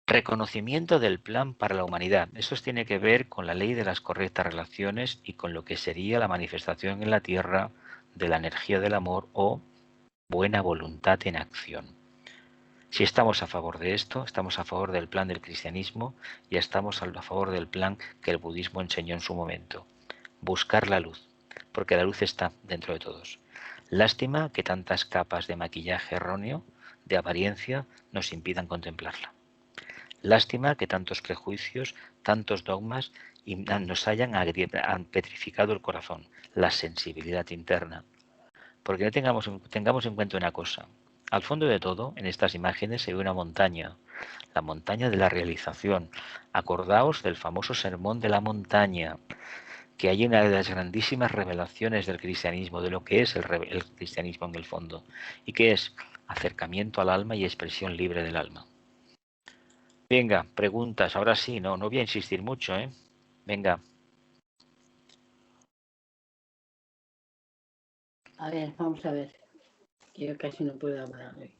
Reconocimiento del plan para la humanidad. Eso tiene que ver con la ley de las correctas relaciones y con lo que sería la manifestación en la tierra de la energía del amor o buena voluntad en acción. Si estamos a favor de esto, estamos a favor del plan del cristianismo y estamos a favor del plan que el budismo enseñó en su momento. Buscar la luz, porque la luz está dentro de todos. Lástima que tantas capas de maquillaje erróneo, de apariencia, nos impidan contemplarla. Lástima que tantos prejuicios, tantos dogmas nos han petrificado el corazón, la sensibilidad interna. Porque no tengamos en cuenta una cosa. Al fondo de todo, en estas imágenes se ve una montaña, la montaña de la realización. Acordaos del famoso sermón de la montaña, que hay una de las grandísimas revelaciones del cristianismo, de lo que es el cristianismo en el fondo, y que es acercamiento al alma y expresión libre del alma. Venga, preguntas, ahora sí, no voy a insistir mucho, ¿eh? Venga. A ver, vamos a ver. Yo casi no puedo hablar hoy.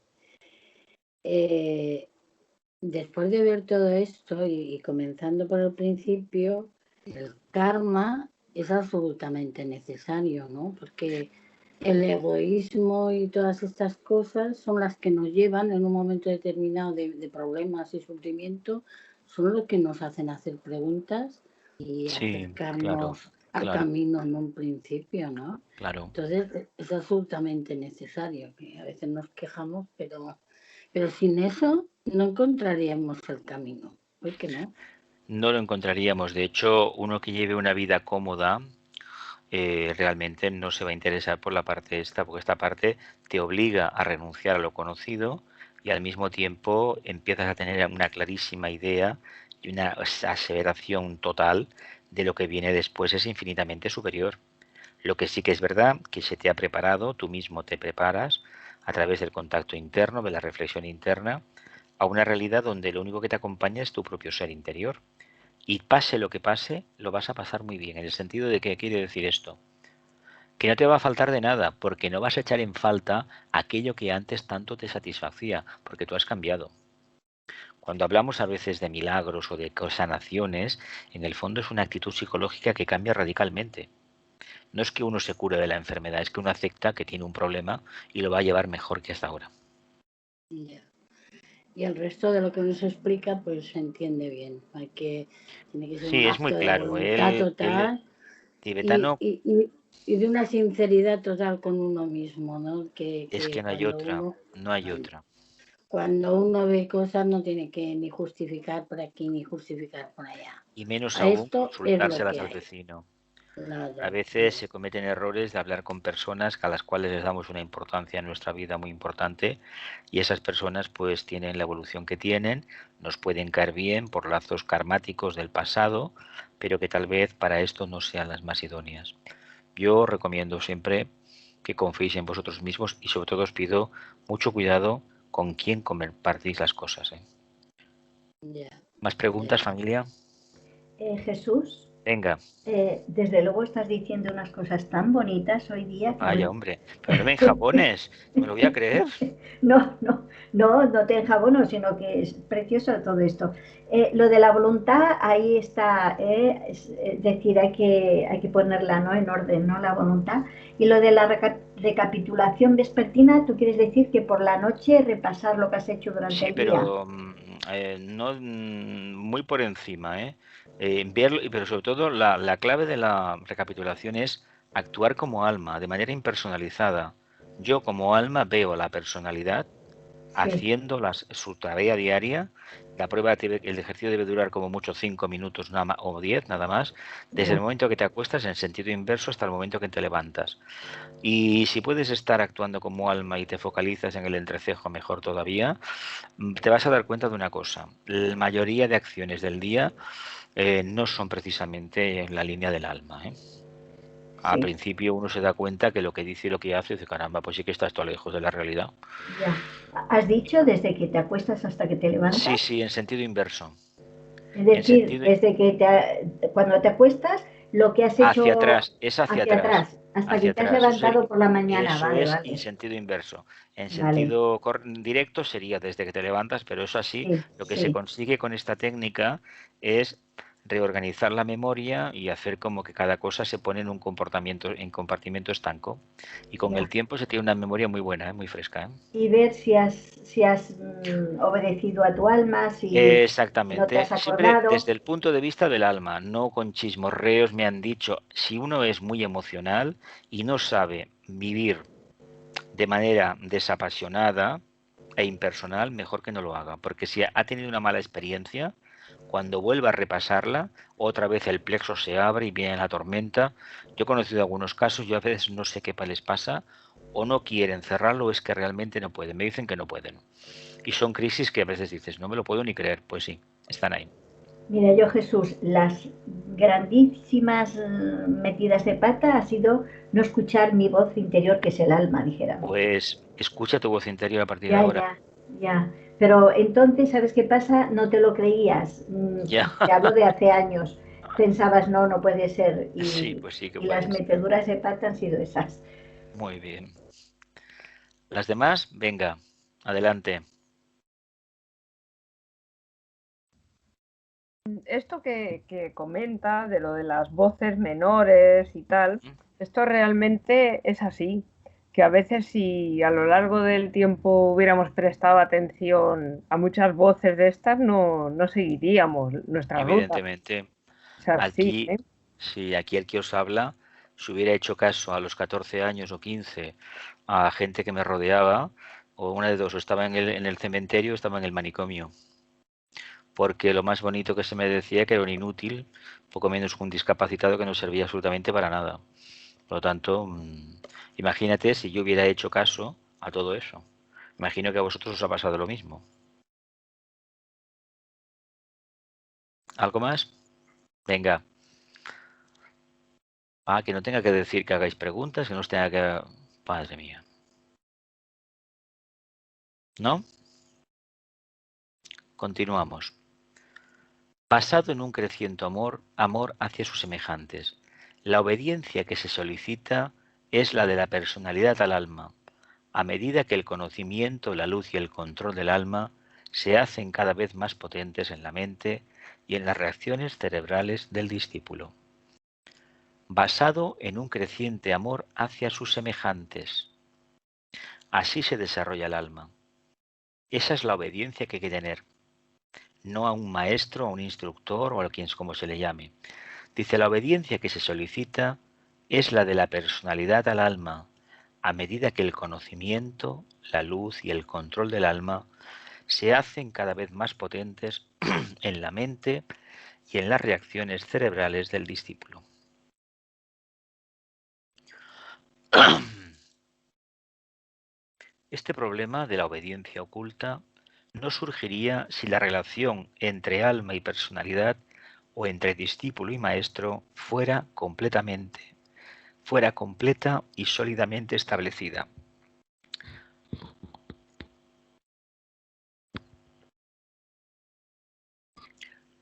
Después de ver todo esto y comenzando por el principio, el karma es absolutamente necesario, ¿no? Porque el egoísmo y todas estas cosas son las que nos llevan en un momento determinado de problemas y sufrimiento, son los que nos hacen hacer preguntas y acercarnos al camino en un principio, ¿no? Claro. Entonces es absolutamente necesario, que a veces nos quejamos, pero sin eso no encontraríamos el camino, ¿por qué no? No lo encontraríamos. De hecho, uno que lleve una vida cómoda, realmente no se va a interesar por la parte esta, porque esta parte te obliga a renunciar a lo conocido y al mismo tiempo empiezas a tener una clarísima idea y una aseveración total de lo que viene después es infinitamente superior. Lo que sí que es verdad que se te ha preparado, tú mismo te preparas a través del contacto interno, de la reflexión interna, a una realidad donde lo único que te acompaña es tu propio ser interior. Y pase lo que pase, lo vas a pasar muy bien, en el sentido de que quiere decir esto, que no te va a faltar de nada, porque no vas a echar en falta aquello que antes tanto te satisfacía, porque tú has cambiado. Cuando hablamos a veces de milagros o de sanaciones, en el fondo es una actitud psicológica que cambia radicalmente. No es que uno se cure de la enfermedad, es que uno acepta que tiene un problema y lo va a llevar mejor que hasta ahora. Ya. Y el resto de lo que nos explica, pues se entiende bien. Tiene que ser un Sí, es muy acto de claro. voluntad Él total y, tibetano, y, y, y de una sinceridad total con uno mismo, ¿no? es que Que no hay otra, no hay otra. cuando uno ve cosas no tiene que ni justificar por aquí ni justificar por allá. Y menos A aún esto es lo consultárselas que al hay. vecino. A Nada, veces se cometen errores de hablar con personas a las cuales les damos una importancia en nuestra vida muy importante y esas personas pues tienen la evolución que tienen, nos pueden caer bien por lazos karmáticos del pasado, pero que tal vez para esto no sean las más idóneas. Yo recomiendo siempre que confiéis en vosotros mismos y sobre todo os pido mucho cuidado con quién compartís las cosas. ya, ¿Más ya. preguntas, familia? Jesús, Venga. desde luego estás diciendo unas cosas tan bonitas hoy día que Vaya, bueno. hombre, pero no me enjabones, me lo voy a creer. No te enjabono, sino que es precioso todo esto. Lo de la voluntad, ahí está, es decir, hay que ponerla, ¿no?, en orden, ¿no?, la voluntad. Y lo de la recapitulación vespertina, tú quieres decir que por la noche repasar lo que has hecho durante Sí, el día. pero no muy por encima, ¿eh? Verlo, pero sobre todo la clave de la recapitulación es actuar como alma, de manera impersonalizada. Yo como alma veo a la personalidad Sí, haciendo su tarea diaria. La prueba, el ejercicio debe durar como mucho 5 minutos nada más, o 10 nada más, desde el ya. momento que te acuestas en sentido inverso hasta el momento que te levantas. Y si puedes estar actuando como alma y te focalizas en el entrecejo, mejor todavía, te vas a dar cuenta de una cosa. La mayoría de acciones del día no son precisamente en la línea del alma, ¿eh? Al Sí, principio uno se da cuenta que lo que dice y lo que hace, dice, caramba, pues sí que está esto lejos de la realidad. ya. ¿Has dicho desde que te acuestas hasta que te Sí, levantas? sí, en sentido inverso. Es En decir, sentido desde que cuando te acuestas, lo que has hacia hecho atrás, es hacia hacia atrás. atrás, hasta que Hacia te has atrás. levantado por la mañana. Eso Vale, es en vale, sentido inverso. En vale. sentido directo sería desde que te levantas, pero eso así, Sí, lo que se sí, consigue con esta técnica es reorganizar la memoria y hacer como que cada cosa se pone en un comportamiento, en compartimento estanco. Y con el ya. tiempo se tiene una memoria muy buena, muy fresca. Y ver si has obedecido a tu alma, si no te Exactamente. has Siempre acordado. desde el punto de vista del alma, no con chismorreos. Me han dicho, si uno es muy emocional y no sabe vivir de manera desapasionada e impersonal, mejor que no lo haga, porque si ha tenido una mala experiencia, cuando vuelva a repasarla, otra vez el plexo se abre y viene la tormenta. Yo he conocido algunos casos, yo a veces no sé qué les pasa, o no quieren cerrarlo, o es que realmente no pueden, me dicen que no pueden. Y son crisis que a veces dices, no me lo puedo ni creer, pues sí, están ahí. Mira, yo Jesús, las grandísimas metidas de pata ha sido no escuchar mi voz interior, que es el alma, dijéramos. Pues escucha tu voz interior a partir de Ya, ahora. ya, ya. Pero entonces, ¿sabes qué pasa? No te lo creías. Ya, Te hablo de hace años. Pensabas, no, no puede ser. sí, Y, pues sí que y las puede ser. meteduras de pata han sido esas. Muy bien. Las demás, venga, adelante. Esto que comenta de lo de las voces menores y tal, esto realmente es así, que a veces si a lo largo del tiempo hubiéramos prestado atención a muchas voces de estas, no seguiríamos nuestra ruta. Evidentemente, Es así, aquí, ¿eh? si aquí el que os habla, si hubiera hecho caso a los 14 años o 15 a gente que me rodeaba, o una de dos, o estaba en el cementerio o estaba en el manicomio, porque lo más bonito que se me decía que era un inútil, poco menos que un discapacitado que no servía absolutamente para nada. Por lo tanto, imagínate si yo hubiera hecho caso a todo eso. Imagino que a vosotros os ha pasado lo mismo. ¿Algo más? Venga. Que no tenga que decir que hagáis preguntas, que no os tenga que... Madre mía. ¿No? Continuamos. Basado en un creciente amor hacia sus semejantes. La obediencia que se solicita es la de la personalidad al alma, a medida que el conocimiento, la luz y el control del alma se hacen cada vez más potentes en la mente y en las reacciones cerebrales del discípulo. Basado en un creciente amor hacia sus semejantes. Así se desarrolla el alma. Esa es la obediencia que hay que tener. No a un maestro, a un instructor o a quien como se le llame. Dice, la obediencia que se solicita es la de la personalidad al alma, a medida que el conocimiento, la luz y el control del alma se hacen cada vez más potentes en la mente y en las reacciones cerebrales del discípulo. Este problema de la obediencia oculta no surgiría si la relación entre alma y personalidad o entre discípulo y maestro fuera completa y sólidamente establecida.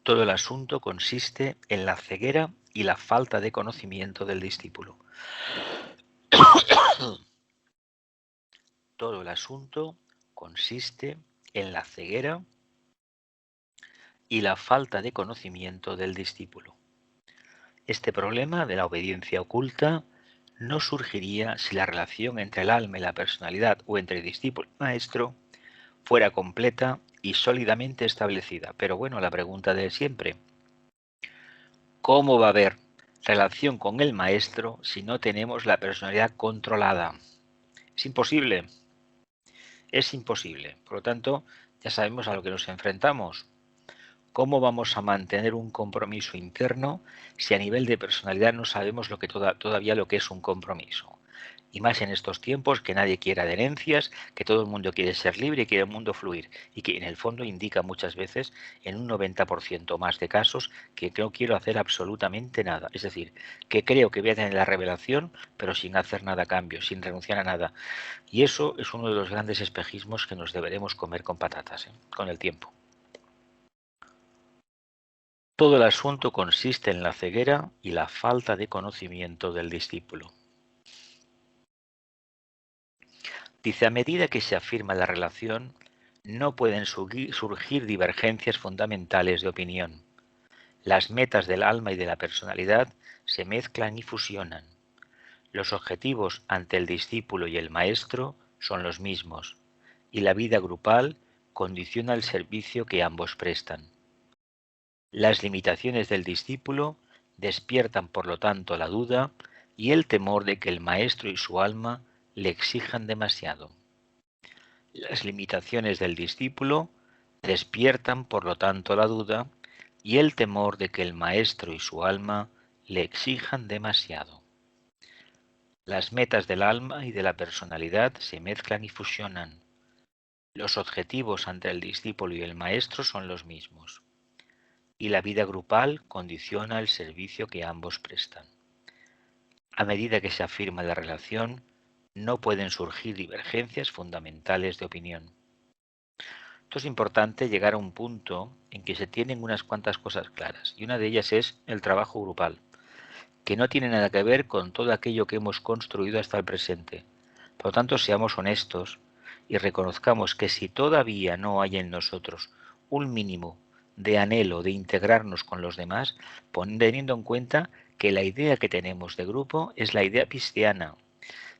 Todo el asunto consiste en la ceguera y la falta de conocimiento del discípulo. Todo el asunto consiste en la ceguera y la falta de conocimiento del discípulo. Este problema de la obediencia oculta no surgiría si la relación entre el alma y la personalidad o entre discípulo y maestro fuera completa y sólidamente establecida. Pero bueno, la pregunta de siempre, ¿cómo va a haber relación con el maestro si no tenemos la personalidad controlada? Es imposible. Es imposible. Por lo tanto, ya sabemos a lo que nos enfrentamos. ¿Cómo vamos a mantener un compromiso interno si a nivel de personalidad no sabemos lo que todavía lo que es un compromiso? Y más en estos tiempos que nadie quiere adherencias, que todo el mundo quiere ser libre y quiere el mundo fluir. Y que en el fondo indica muchas veces, en un 90% más de casos, que no quiero hacer absolutamente nada. Es decir, que creo que voy a tener la revelación, pero sin hacer nada a cambio, sin renunciar a nada. Y eso es uno de los grandes espejismos que nos deberemos comer con patatas, con el tiempo. Todo el asunto consiste en la ceguera y la falta de conocimiento del discípulo. Dice, a medida que se afirma la relación, no pueden surgir divergencias fundamentales de opinión. Las metas del alma y de la personalidad se mezclan y fusionan. Los objetivos ante el discípulo y el maestro son los mismos, y la vida grupal condiciona el servicio que ambos prestan. Las limitaciones del discípulo despiertan por lo tanto la duda y el temor de que el maestro y su alma le exijan demasiado. Las limitaciones del discípulo despiertan por lo tanto la duda y el temor de que el maestro y su alma le exijan demasiado. Las metas del alma y de la personalidad se mezclan y fusionan. Los objetivos ante el discípulo y el maestro son los mismos. Y la vida grupal condiciona el servicio que ambos prestan. A medida que se afirma la relación, no pueden surgir divergencias fundamentales de opinión. Esto es importante llegar a un punto en que se tienen unas cuantas cosas claras, y una de ellas es el trabajo grupal, que no tiene nada que ver con todo aquello que hemos construido hasta el presente. Por lo tanto, seamos honestos y reconozcamos que si todavía no hay en nosotros un mínimo de anhelo de integrarnos con los demás, teniendo en cuenta que la idea que tenemos de grupo es la idea cristiana,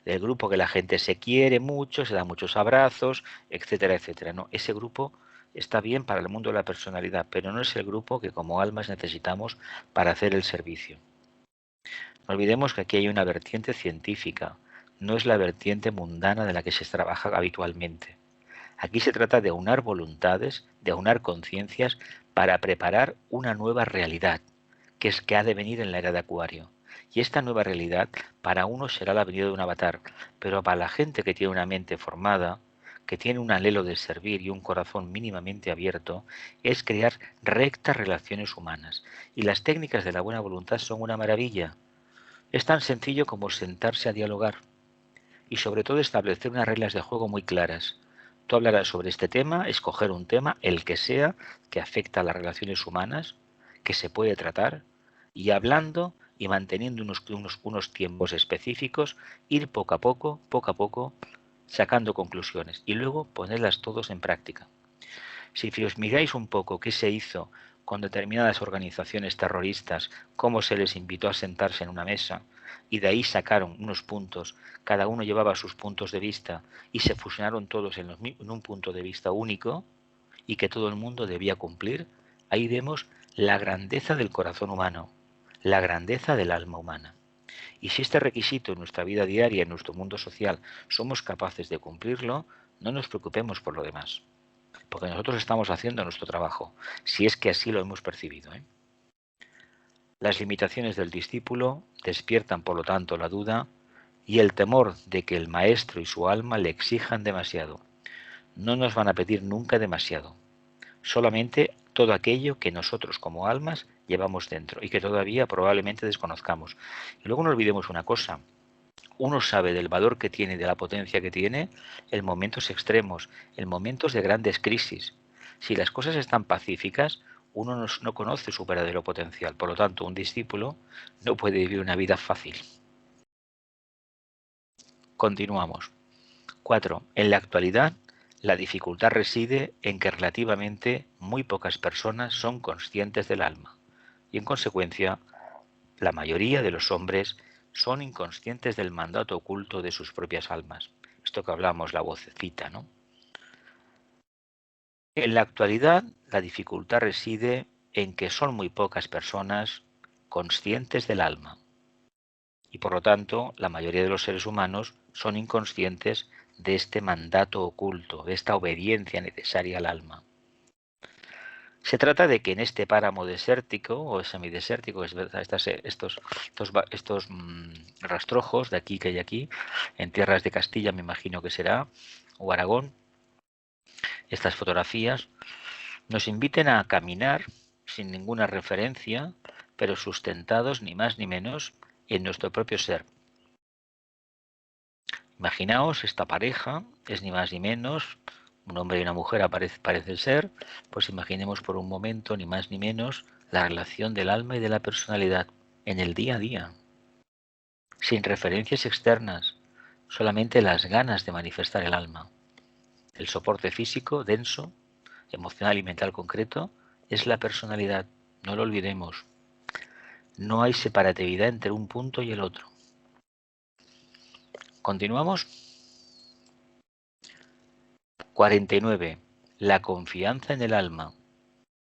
del grupo que la gente se quiere mucho, se da muchos abrazos, etcétera, etcétera. No, ese grupo está bien para el mundo de la personalidad, pero no es el grupo que como almas necesitamos para hacer el servicio. No olvidemos que aquí hay una vertiente científica, no es la vertiente mundana de la que se trabaja habitualmente. Aquí se trata de aunar voluntades, de aunar conciencias para preparar una nueva realidad, que es que ha de venir en la era de Acuario. Y esta nueva realidad para unos será la venida de un avatar, pero para la gente que tiene una mente formada, que tiene un anhelo de servir y un corazón mínimamente abierto, es crear rectas relaciones humanas. Y las técnicas de la buena voluntad son una maravilla. Es tan sencillo como sentarse a dialogar y sobre todo establecer unas reglas de juego muy claras. Tú hablarás sobre este tema, escoger un tema, el que sea, que afecta a las relaciones humanas, que se puede tratar, y hablando y manteniendo unos tiempos específicos, ir poco a poco, sacando conclusiones y luego ponerlas todos en práctica. Si os miráis un poco qué se hizo con determinadas organizaciones terroristas, cómo se les invitó a sentarse en una mesa y de ahí sacaron unos puntos, cada uno llevaba sus puntos de vista y se fusionaron todos en un punto de vista único y que todo el mundo debía cumplir, ahí vemos la grandeza del corazón humano, la grandeza del alma humana. Y si este requisito en nuestra vida diaria, en nuestro mundo social, somos capaces de cumplirlo, no nos preocupemos por lo demás, porque nosotros estamos haciendo nuestro trabajo, si es que así lo hemos percibido. Las limitaciones del discípulo despiertan, por lo tanto, la duda y el temor de que el maestro y su alma le exijan demasiado. No nos van a pedir nunca demasiado, solamente todo aquello que nosotros como almas llevamos dentro y que todavía probablemente desconozcamos. Y luego no olvidemos una cosa. Uno sabe del valor que tiene y de la potencia que tiene en momentos extremos, en momentos de grandes crisis. Si las cosas están pacíficas, uno no conoce su verdadero potencial. Por lo tanto, un discípulo no puede vivir una vida fácil. Continuamos. 4. En la actualidad, la dificultad reside en que relativamente muy pocas personas son conscientes del alma y, en consecuencia, la mayoría de los hombres son inconscientes del mandato oculto de sus propias almas. Esto que hablamos, la vocecita, ¿no? En la actualidad, la dificultad reside en que son muy pocas personas conscientes del alma y, por lo tanto, la mayoría de los seres humanos son inconscientes de este mandato oculto, de esta obediencia necesaria al alma. Se trata de que en este páramo desértico o semidesértico, es verdad, estos rastrojos de aquí que hay aquí, en tierras de Castilla me imagino que será, o Aragón, estas fotografías nos inviten a caminar sin ninguna referencia, pero sustentados ni más ni menos en nuestro propio ser. Imaginaos, esta pareja es ni más ni menos, un hombre y una mujer parece ser, pues imaginemos por un momento ni más ni menos la relación del alma y de la personalidad en el día a día, sin referencias externas, solamente las ganas de manifestar el alma. El soporte físico, denso, emocional y mental concreto, es la personalidad, no lo olvidemos. No hay separatividad entre un punto y el otro. Continuamos. 49. La confianza en el alma.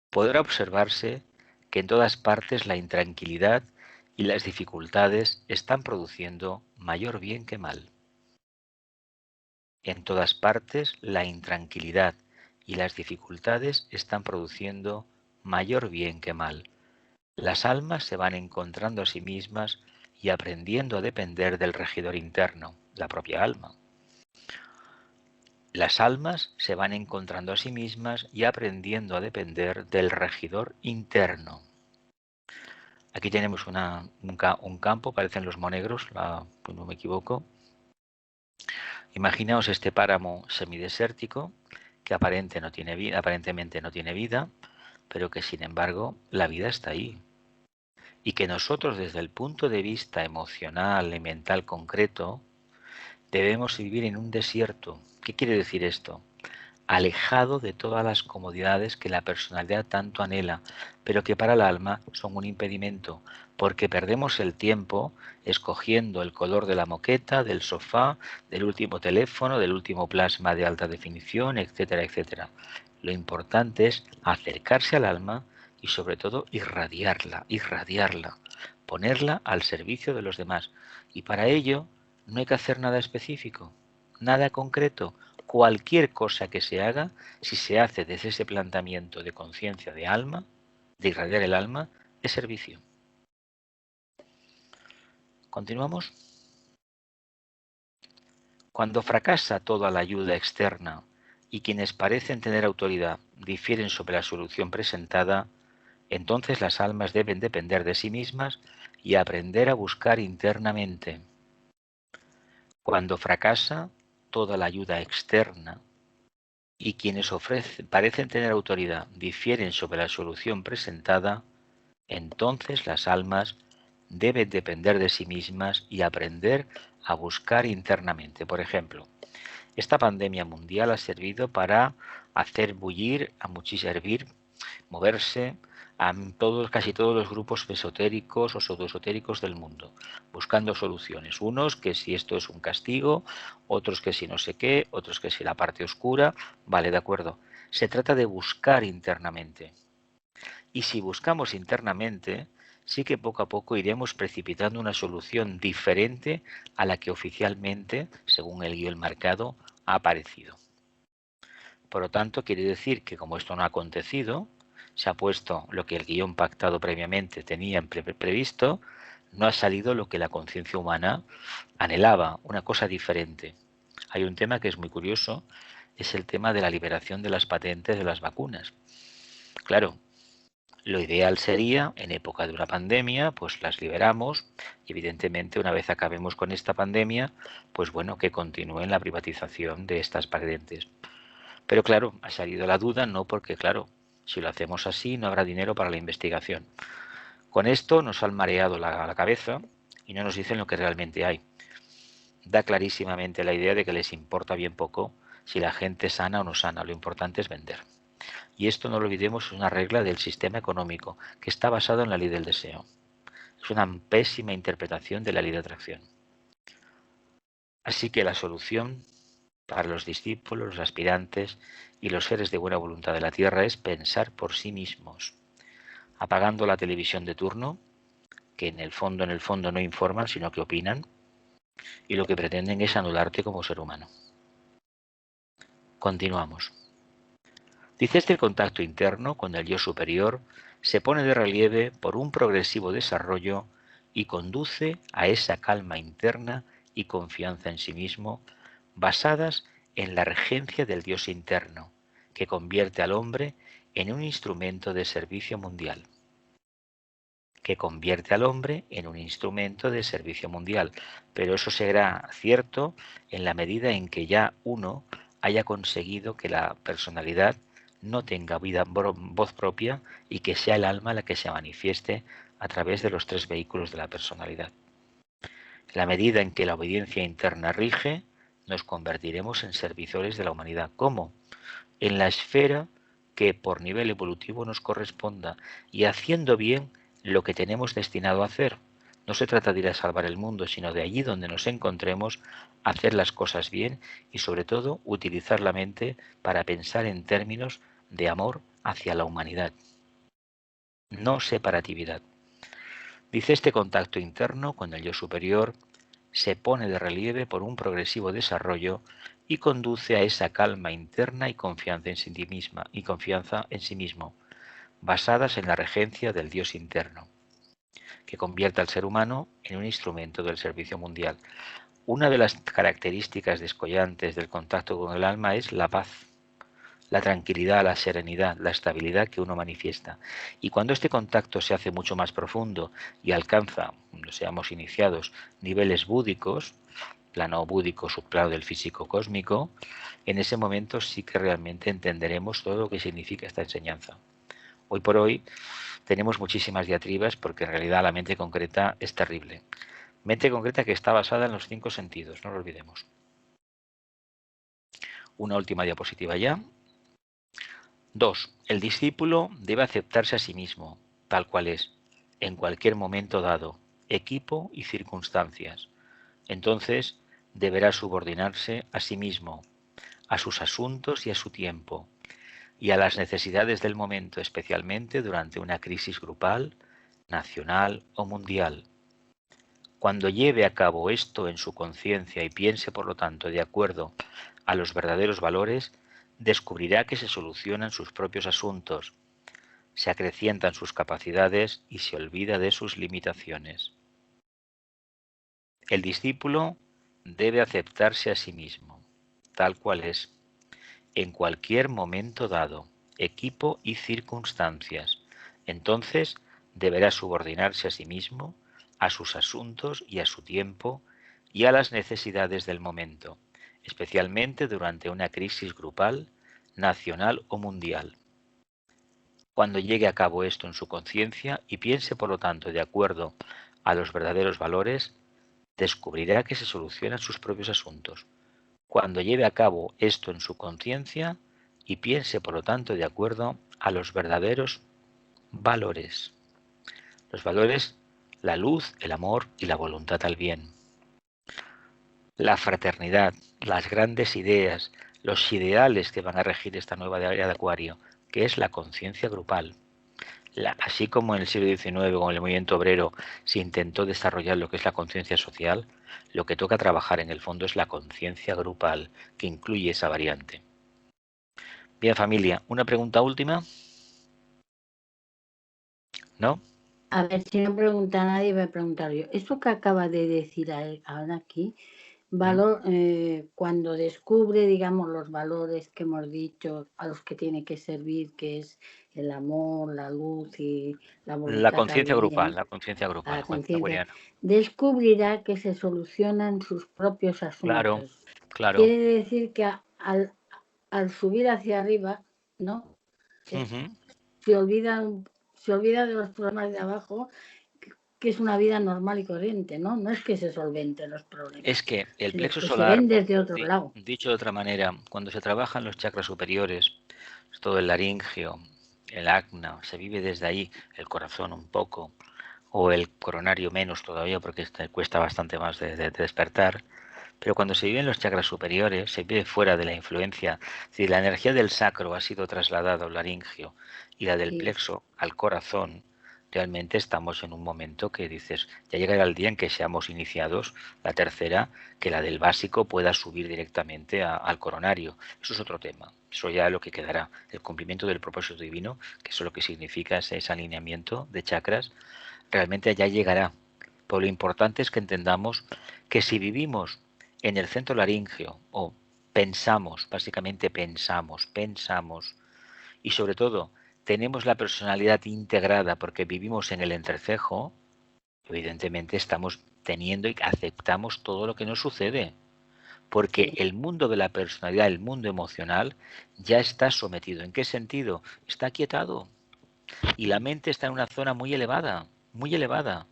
Podrá observarse que en todas partes la intranquilidad y las dificultades están produciendo mayor bien que mal. En todas partes la intranquilidad y las dificultades están produciendo mayor bien que mal. Las almas se van encontrando a sí mismas y aprendiendo a depender del regidor interno, la propia alma. Las almas se van encontrando a sí mismas y aprendiendo a depender del regidor interno. Aquí tenemos un campo, parecen los monegros, si no me equivoco. Imaginaos este páramo semidesértico que aparentemente no tiene vida, pero que sin embargo la vida está ahí. Y que nosotros desde el punto de vista emocional y mental concreto debemos vivir en un desierto. ¿Qué quiere decir esto? Alejado de todas las comodidades que la personalidad tanto anhela, pero que para el alma son un impedimento, porque perdemos el tiempo escogiendo el color de la moqueta, del sofá, del último teléfono, del último plasma de alta definición, etcétera, etcétera. Lo importante es acercarse al alma y sobre todo irradiarla, ponerla al servicio de los demás. Y para ello no hay que hacer nada específico, nada concreto. Cualquier cosa que se haga, si se hace desde ese planteamiento de conciencia de alma, de irradiar el alma, es servicio. ¿Continuamos? Cuando fracasa toda la ayuda externa y quienes parecen tener autoridad difieren sobre la solución presentada, entonces las almas deben depender de sí mismas y aprender a buscar internamente. Cuando fracasa toda la ayuda externa y quienes parecen tener autoridad difieren sobre la solución presentada, entonces las almas deben depender de sí mismas y aprender a buscar internamente. Por ejemplo, esta pandemia mundial ha servido para hacer bullir, hervir, moverse a casi todos los grupos esotéricos o pseudoesotéricos del mundo, buscando soluciones. Unos que si esto es un castigo, otros que si no sé qué, otros que si la parte oscura. Vale, de acuerdo. Se trata de buscar internamente. Y si buscamos internamente, sí que poco a poco iremos precipitando una solución diferente a la que oficialmente, según el guión marcado, ha aparecido. Por lo tanto, quiere decir que como esto no ha acontecido, se ha puesto lo que el guión pactado previamente tenía previsto, no ha salido lo que la conciencia humana anhelaba, una cosa diferente. Hay un tema que es muy curioso, es el tema de la liberación de las patentes de las vacunas. Claro, lo ideal sería, en época de una pandemia, pues las liberamos y evidentemente una vez acabemos con esta pandemia, pues bueno, que continúen la privatización de estas patentes. Pero claro, ha salido la duda, no porque claro, si lo hacemos así no habrá dinero para la investigación. Con esto nos han mareado la cabeza y no nos dicen lo que realmente hay. Da clarísimamente la idea de que les importa bien poco si la gente sana o no sana, lo importante es vender. Y esto no lo olvidemos, es una regla del sistema económico que está basado en la ley del deseo. Es una pésima interpretación de la ley de atracción. Así que la solución para los discípulos, los aspirantes y los seres de buena voluntad de la tierra es pensar por sí mismos, apagando la televisión de turno, que en el fondo no informan, sino que opinan, y lo que pretenden es anularte como ser humano. Continuamos. Dice este contacto interno con el yo superior se pone de relieve por un progresivo desarrollo y conduce a esa calma interna y confianza en sí mismo basadas en la regencia del Dios interno, que convierte al hombre en un instrumento de servicio mundial. Pero eso será cierto en la medida en que ya uno haya conseguido que la personalidad no tenga voz propia y que sea el alma la que se manifieste a través de los tres vehículos de la personalidad. En la medida en que la obediencia interna rige, nos convertiremos en servidores de la humanidad. ¿Cómo? En la esfera que por nivel evolutivo nos corresponda y haciendo bien lo que tenemos destinado a hacer. No se trata de ir a salvar el mundo, sino de allí donde nos encontremos, hacer las cosas bien y sobre todo utilizar la mente para pensar en términos de amor hacia la humanidad. No separatividad. Dice este contacto interno con el yo superior se pone de relieve por un progresivo desarrollo y conduce a esa calma interna y confianza en sí mismo, basadas en la regencia del Dios interno, que convierte al ser humano en un instrumento del servicio mundial. Una de las características descollantes del contacto con el alma es la paz, la tranquilidad, la serenidad, la estabilidad que uno manifiesta. Y cuando este contacto se hace mucho más profundo y alcanza, cuando seamos iniciados, niveles búdicos, plano búdico, subplano del físico cósmico, en ese momento sí que realmente entenderemos todo lo que significa esta enseñanza. Hoy por hoy tenemos muchísimas diatribas porque en realidad la mente concreta es terrible. Mente concreta que está basada en los 5 sentidos, no lo olvidemos. Una última diapositiva ya. 2. El discípulo debe aceptarse a sí mismo, tal cual es, en cualquier momento dado, equipo y circunstancias. Entonces deberá subordinarse a sí mismo, a sus asuntos y a su tiempo, y a las necesidades del momento, especialmente durante una crisis grupal, nacional o mundial. Cuando lleve a cabo esto en su conciencia y piense, por lo tanto, de acuerdo a los verdaderos valores, descubrirá que se solucionan sus propios asuntos, se acrecientan sus capacidades y se olvida de sus limitaciones. El discípulo debe aceptarse a sí mismo, tal cual es, en cualquier momento dado, equipo y circunstancias. Entonces deberá subordinarse a sí mismo, a sus asuntos y a su tiempo y a las necesidades del momento, especialmente durante una crisis grupal, nacional o mundial. Cuando llegue a cabo esto en su conciencia y piense por lo tanto de acuerdo a los verdaderos valores, descubrirá que se solucionan sus propios asuntos. Cuando lleve a cabo esto en su conciencia y piense por lo tanto de acuerdo a los verdaderos valores. Los valores, la luz, el amor y la voluntad al bien. La fraternidad, las grandes ideas, los ideales que van a regir esta nueva era de Acuario, que es la conciencia grupal. Así como en el siglo XIX con el movimiento obrero se intentó desarrollar lo que es la conciencia social, lo que toca trabajar en el fondo es la conciencia grupal, que incluye esa variante. Bien, familia, ¿una pregunta última? ¿No? A ver, si no pregunta nadie, voy a preguntar yo. Eso que acaba de decir ahora aquí, cuando descubre, digamos, los valores que hemos dicho a los que tiene que servir, que es el amor, la luz y la voluntad. La conciencia grupal, la conciencia grupal. Descubrirá que se solucionan sus propios asuntos. Claro. Quiere decir que al subir hacia arriba, ¿no? Se olvida de los problemas de abajo, que es una vida normal y corriente, ¿no? No es que se solventen los problemas. Es que el plexo solar, se ven desde otro lado. Dicho de otra manera, cuando se trabajan los chakras superiores, todo el laringio, el acna, se vive desde ahí, el corazón un poco, o el coronario menos todavía, porque cuesta bastante más de despertar. Pero cuando se vive en los chakras superiores, se vive fuera de la influencia. Si la energía del sacro ha sido trasladada al laringio y la del plexo al corazón, realmente estamos en un momento que dices, ya llegará el día en que seamos iniciados, la tercera, que la del básico pueda subir directamente al coronario. Eso es otro tema. Eso ya es lo que quedará. El cumplimiento del propósito divino, que eso lo que significa ese alineamiento de chakras, realmente ya llegará. Pero lo importante es que entendamos que si vivimos en el centro laríngeo o pensamos, básicamente pensamos, y sobre todo tenemos la personalidad integrada porque vivimos en el entrecejo, evidentemente estamos teniendo y aceptamos todo lo que nos sucede. Porque el mundo de la personalidad, el mundo emocional, ya está sometido. ¿En qué sentido? Está aquietado. Y la mente está en una zona muy elevada, muy elevada.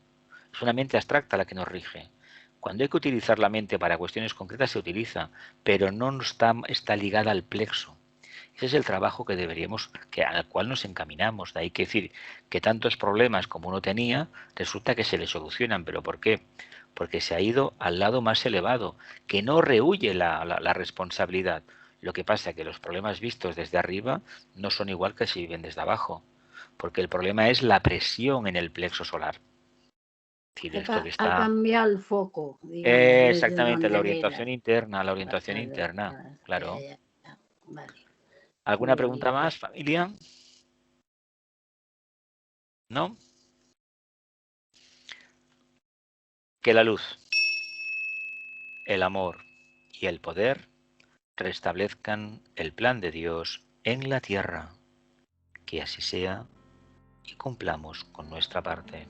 Es una mente abstracta la que nos rige. Cuando hay que utilizar la mente para cuestiones concretas se utiliza, pero no está ligada al plexo. Ese es el trabajo que deberíamos, al cual nos encaminamos. De ahí que decir que tantos problemas como uno tenía, resulta que se le solucionan. ¿Pero por qué? Porque se ha ido al lado más elevado, que no rehúye la responsabilidad. Lo que pasa es que los problemas vistos desde arriba no son igual que si viven desde abajo. Porque el problema es la presión en el plexo solar. Ha cambiado el foco. Digamos, exactamente, la orientación interna, claro. Vale. ¿Alguna pregunta más, familia? ¿No? Que la luz, el amor y el poder restablezcan el plan de Dios en la tierra. Que así sea y cumplamos con nuestra parte.